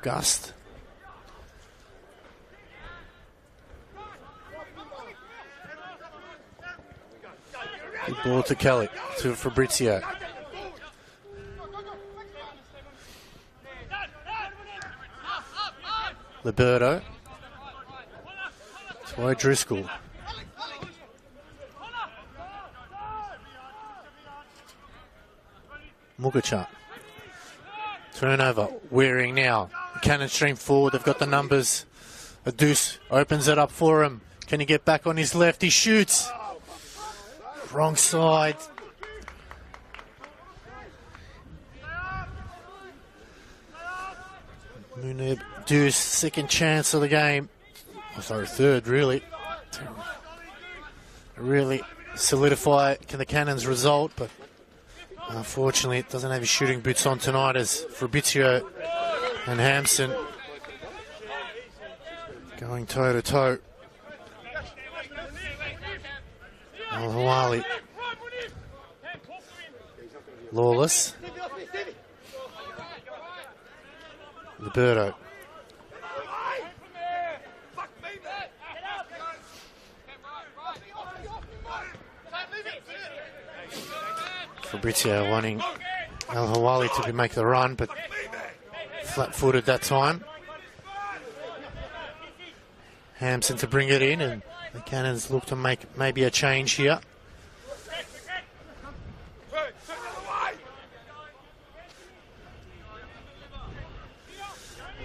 Gust. Good ball to Kelly, to Fabrizio. Liberto. To O'Driscoll. Mugacha. Turnover. Wearing now. Cannon stream forward. They've got the numbers. A Deuce opens it up for him. Can he get back on his left? He shoots. Wrong side. Munib, Deuce, second chance of the game. Oh, sorry, third, really. Really solidify the Cannons' result, but unfortunately it doesn't have his shooting boots on tonight as Fabrizio and Hampson going toe-to-toe. Al Hawali. Lawless. Liberto. Fabrizio wanting Al Hawali to make the run, but flat-footed that time. Hampson to bring it in, and the Cannons look to make maybe a change here.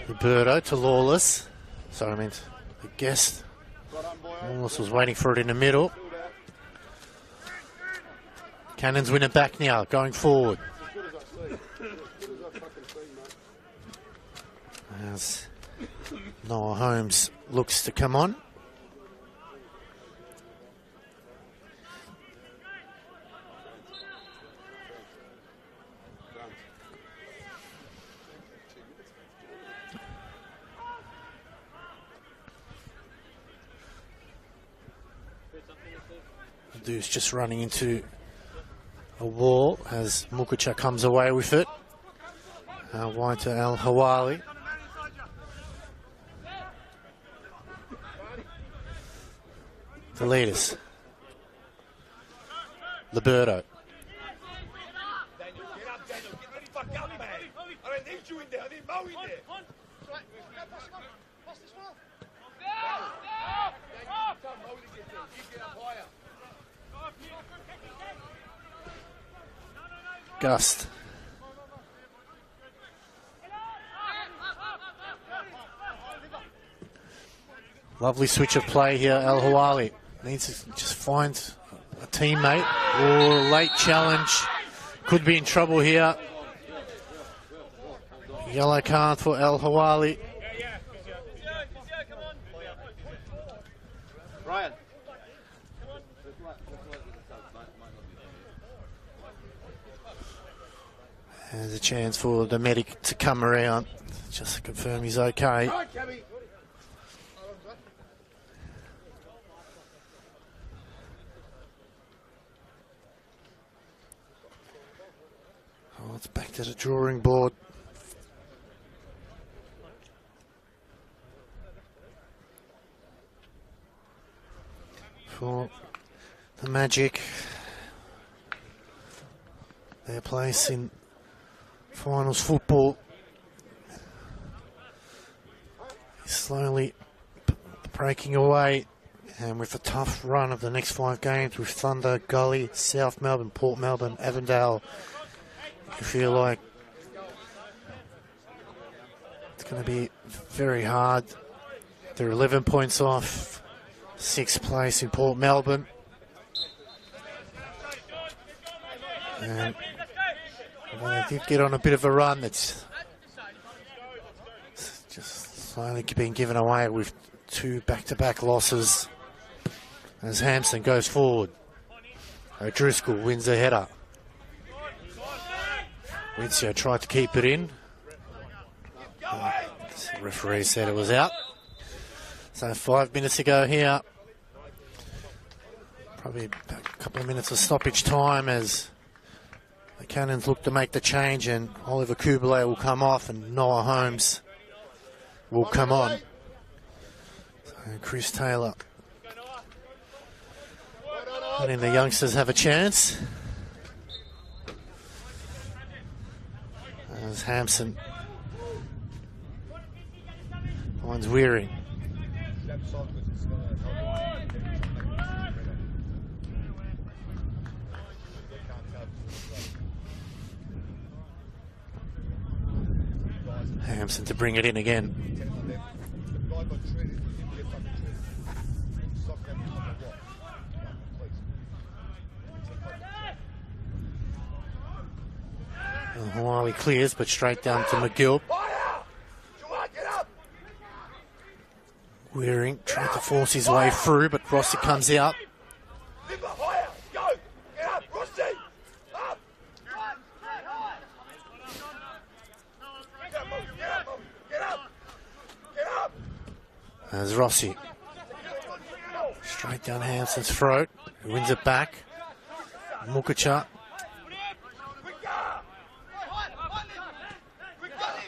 Liberto to Lawless. Sorry, I meant the Guest. Lawless was waiting for it in the middle. Cannons win it back now, going forward. As Noah Holmes looks to come on. Deuce just running into a wall as Mukacha comes away with it. Wide to Al Hawali. The leaders. Liberto. Daniel, get up, Daniel. Get ready, fuck up, man. I don't need you in there. I need Mo in there. Tell Mo to get there. You get up higher. Gust. Lovely switch of play here. El Hawali needs to just find a teammate. Or late challenge. Could be in trouble here. Yellow card for El Hawali. Ryan. There's a chance for the medic to come around just to confirm he's okay. Oh, it's back to the drawing board. For the Magic, their place in finals football is slowly breaking away, and with a tough run of the next 5 games with Thunder, Gully, South Melbourne, Port Melbourne, Avondale, you feel like it's going to be very hard. They're 11 points off 6th place in Port Melbourne. And they did get on a bit of a run that's just slowly being given away with 2 back-to-back losses as Hampson goes forward. O'Driscoll wins the header. Winslow tried to keep it in. The referee said it was out. So 5 minutes to go here. Probably a couple of minutes of stoppage time as the Cannons look to make the change, and Oliver Kublai will come off and Noah Holmes will come on. So Chris Taylor letting the youngsters have a chance. As Hampson finds Wearing. Hampson to bring it in again. Hawaii clears, but straight down to McGill. Wearing tried to force his way through, but Rossi comes out. There's Rossi. Straight down Hampson's throat. He wins it back. Mukacha.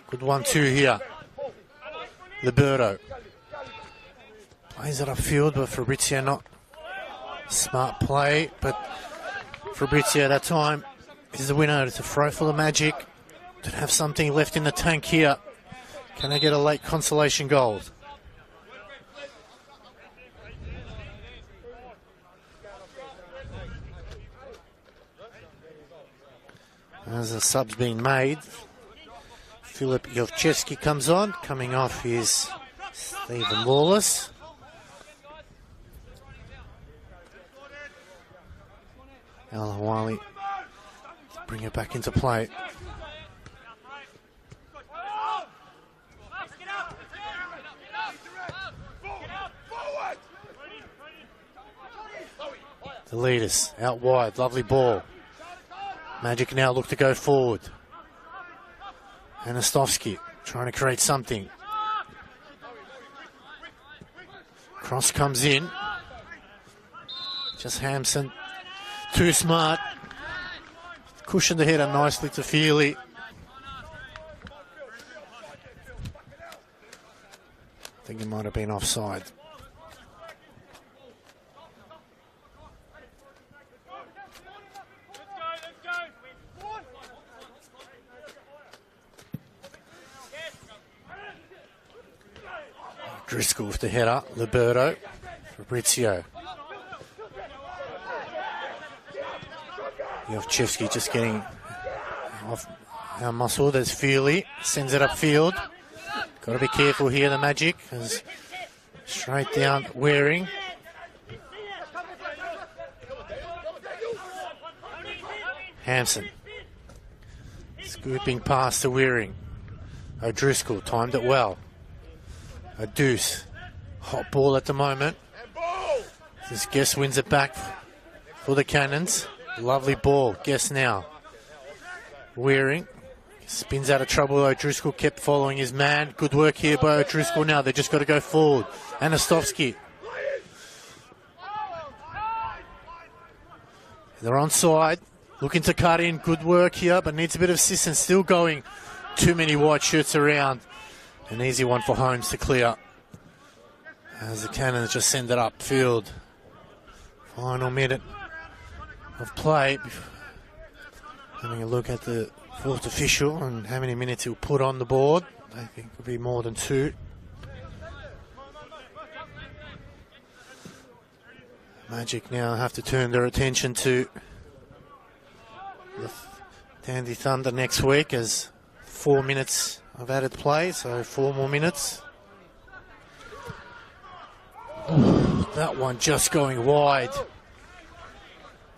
Good 1-2 here. Liberto. Plays it upfield, but Fabrizio not smart play. But Fabrizio that time is the winner. It's a throw for the Magic. Don't have something left in the tank here. Can they get a late consolation goal? As the sub's being made, Filip Jovchevski comes on. Coming off is Stephen Lawless. El Hawali bring it back into play. The leaders out wide, lovely ball. Magic now look to go forward. Anastovsky trying to create something. Cross comes in. Just Hampson. Too smart. Cushioned the header nicely to Feely. I think it might have been offside. Driscoll with the header. Liberto. Fabrizio. Jovchevski just getting off our muscle. There's Feely. Sends it upfield. Got to be careful here, the Magic, as Straight down, Waring. Hampson. Scooping past to Waring. O'Driscoll timed it well. A deuce. Hot ball at the moment. This Guest wins it back for the Cannons. Lovely ball. Guest now. Waring. Spins out of trouble. O'Driscoll kept following his man. Good work here by O'Driscoll now. They just got to go forward. Anastovsky. They're onside. Looking to cut in. Good work here, but needs a bit of assistance. Still going. Too many white shirts around. An easy one for Holmes to clear. As the Cannons just send it upfield. Final minute of play. Having a look at the fourth official and how many minutes he'll put on the board. I think it will be more than 2. Magic now have to turn their attention to the Dandy Thunder next week as 4 minutes of added play, so 4 more minutes. That one just going wide.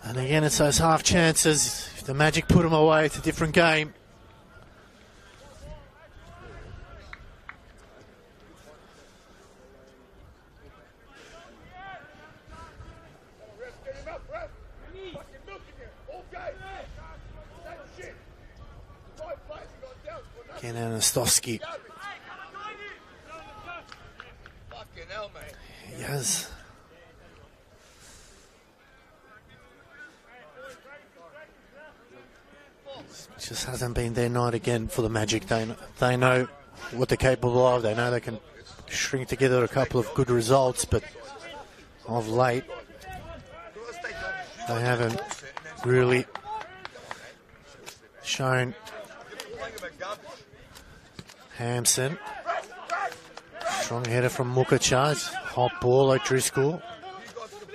And again, it's those half chances. If the Magic put them away, it's a different game. Again, Anastovsky. Yes. Just hasn't been their night again for the Magic. They know what they're capable of. They know they can string together a couple of good results, but of late they haven't really shown. Hampson. Strong header from Mukacha. Hot ball, O'Driscoll.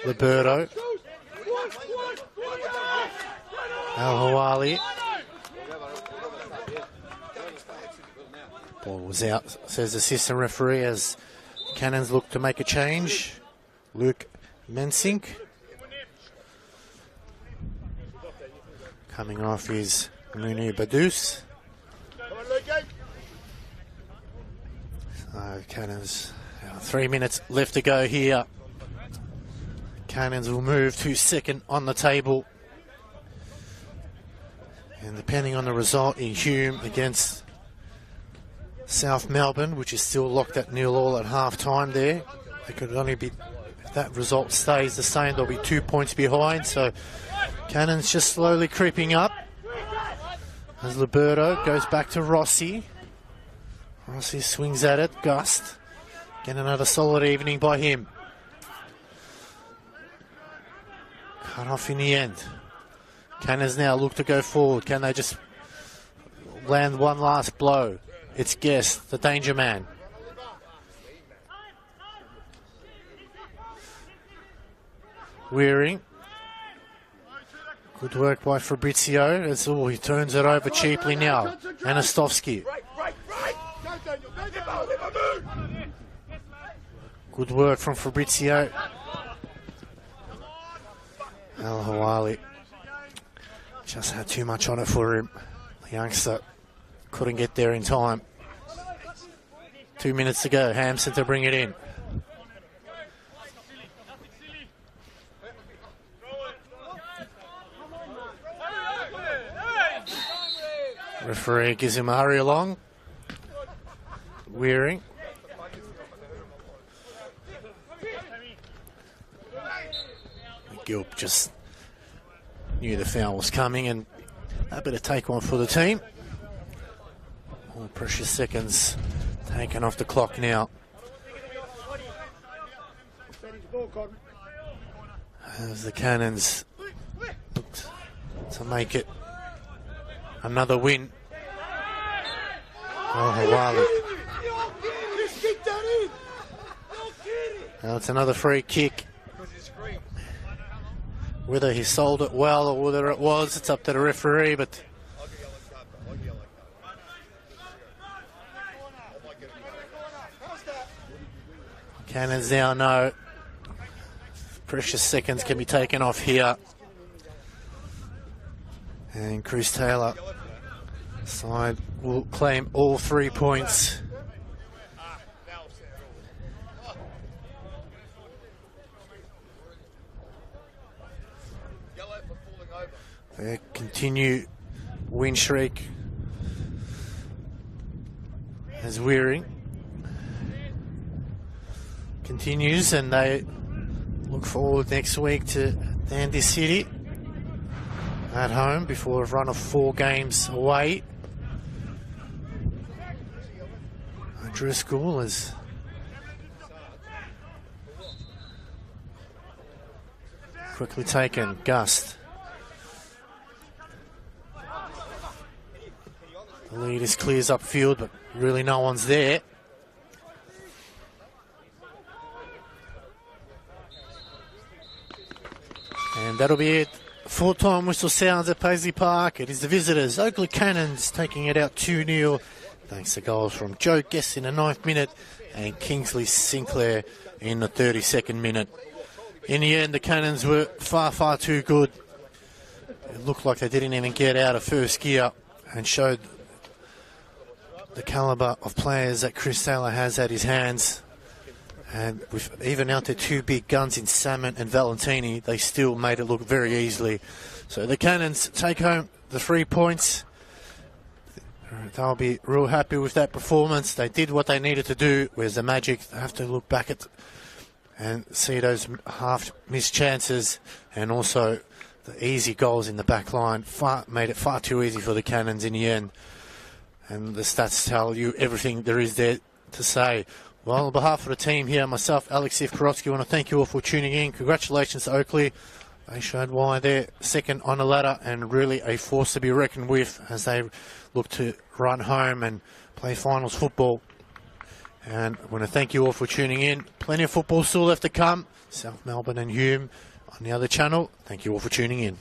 Liberto. Al-Hawali. Ball was out, says assistant referee, as Cannons look to make a change. Luke Mensink. Coming off is Nunu Badus. Cannons, 3 minutes left to go here. Cannons will move to second on the table. And depending on the result in Hume against South Melbourne, which is still locked at 0-0 at half time there, it could only be, if that result stays the same, they'll be 2 points behind. So Cannons just slowly creeping up as Liberto goes back to Rossi. Rossi swings at it. Gust. Get another solid evening by him. Cut off in the end. Cannons now look to go forward. Can they just land one last blow? It's Guest, the danger man. Waring. Good work by Fabrizio. That's all. He turns it over cheaply now. Anastovsky. Good work from Fabrizio. Al-Hawali just had too much on it for him. The youngster couldn't get there in time. 2 minutes to go. Hampson to bring it in. Referee gives him a hurry along. Waring. Gilp just knew the foul was coming and a bit of take on for the team. All precious seconds taken off the clock now. As the Cannons looked to make it another win. Oh, Hawali. Now it's another free kick. Whether he sold it well or whether it was, it's up to the referee, but Cannons now know precious seconds can be taken off here. And Chris Taylor side will claim all 3 points. Their continued win streak as Wearing continues, and they look forward next week to Dandy City at home before a run of 4 games away. Driscoll is quickly taken. Gust. The lead is clears upfield, but really no one's there. And that'll be it. Full-time whistle sounds at Paisley Park. It is the visitors, Oakleigh Cannons, taking it out 2-0. Thanks to goals from Joe Guess in the 9th minute and Kingsley Sinclair in the 32nd minute. In the end, the Cannons were far, far too good. It looked like they didn't even get out of first gear and showed the calibre of players that Chris Taylor has at his hands. And with even out their 2 big guns in Salmon and Valentini, they still made it look very easily. So the Cannons take home the 3 points. They'll be real happy with that performance. They did what they needed to do. Whereas the Magic have to look back at and see those half-missed chances and also the easy goals in the back line. Made it far too easy for the Cannons in the end. And the stats tell you everything there is there to say. Well, on behalf of the team here, myself, Alex Sivkorowski, I want to thank you all for tuning in. Congratulations to Oakleigh. They showed why they're second on the ladder and really a force to be reckoned with as they look to run home and play finals football. And I want to thank you all for tuning in. Plenty of football still left to come. South Melbourne and Hume on the other channel. Thank you all for tuning in.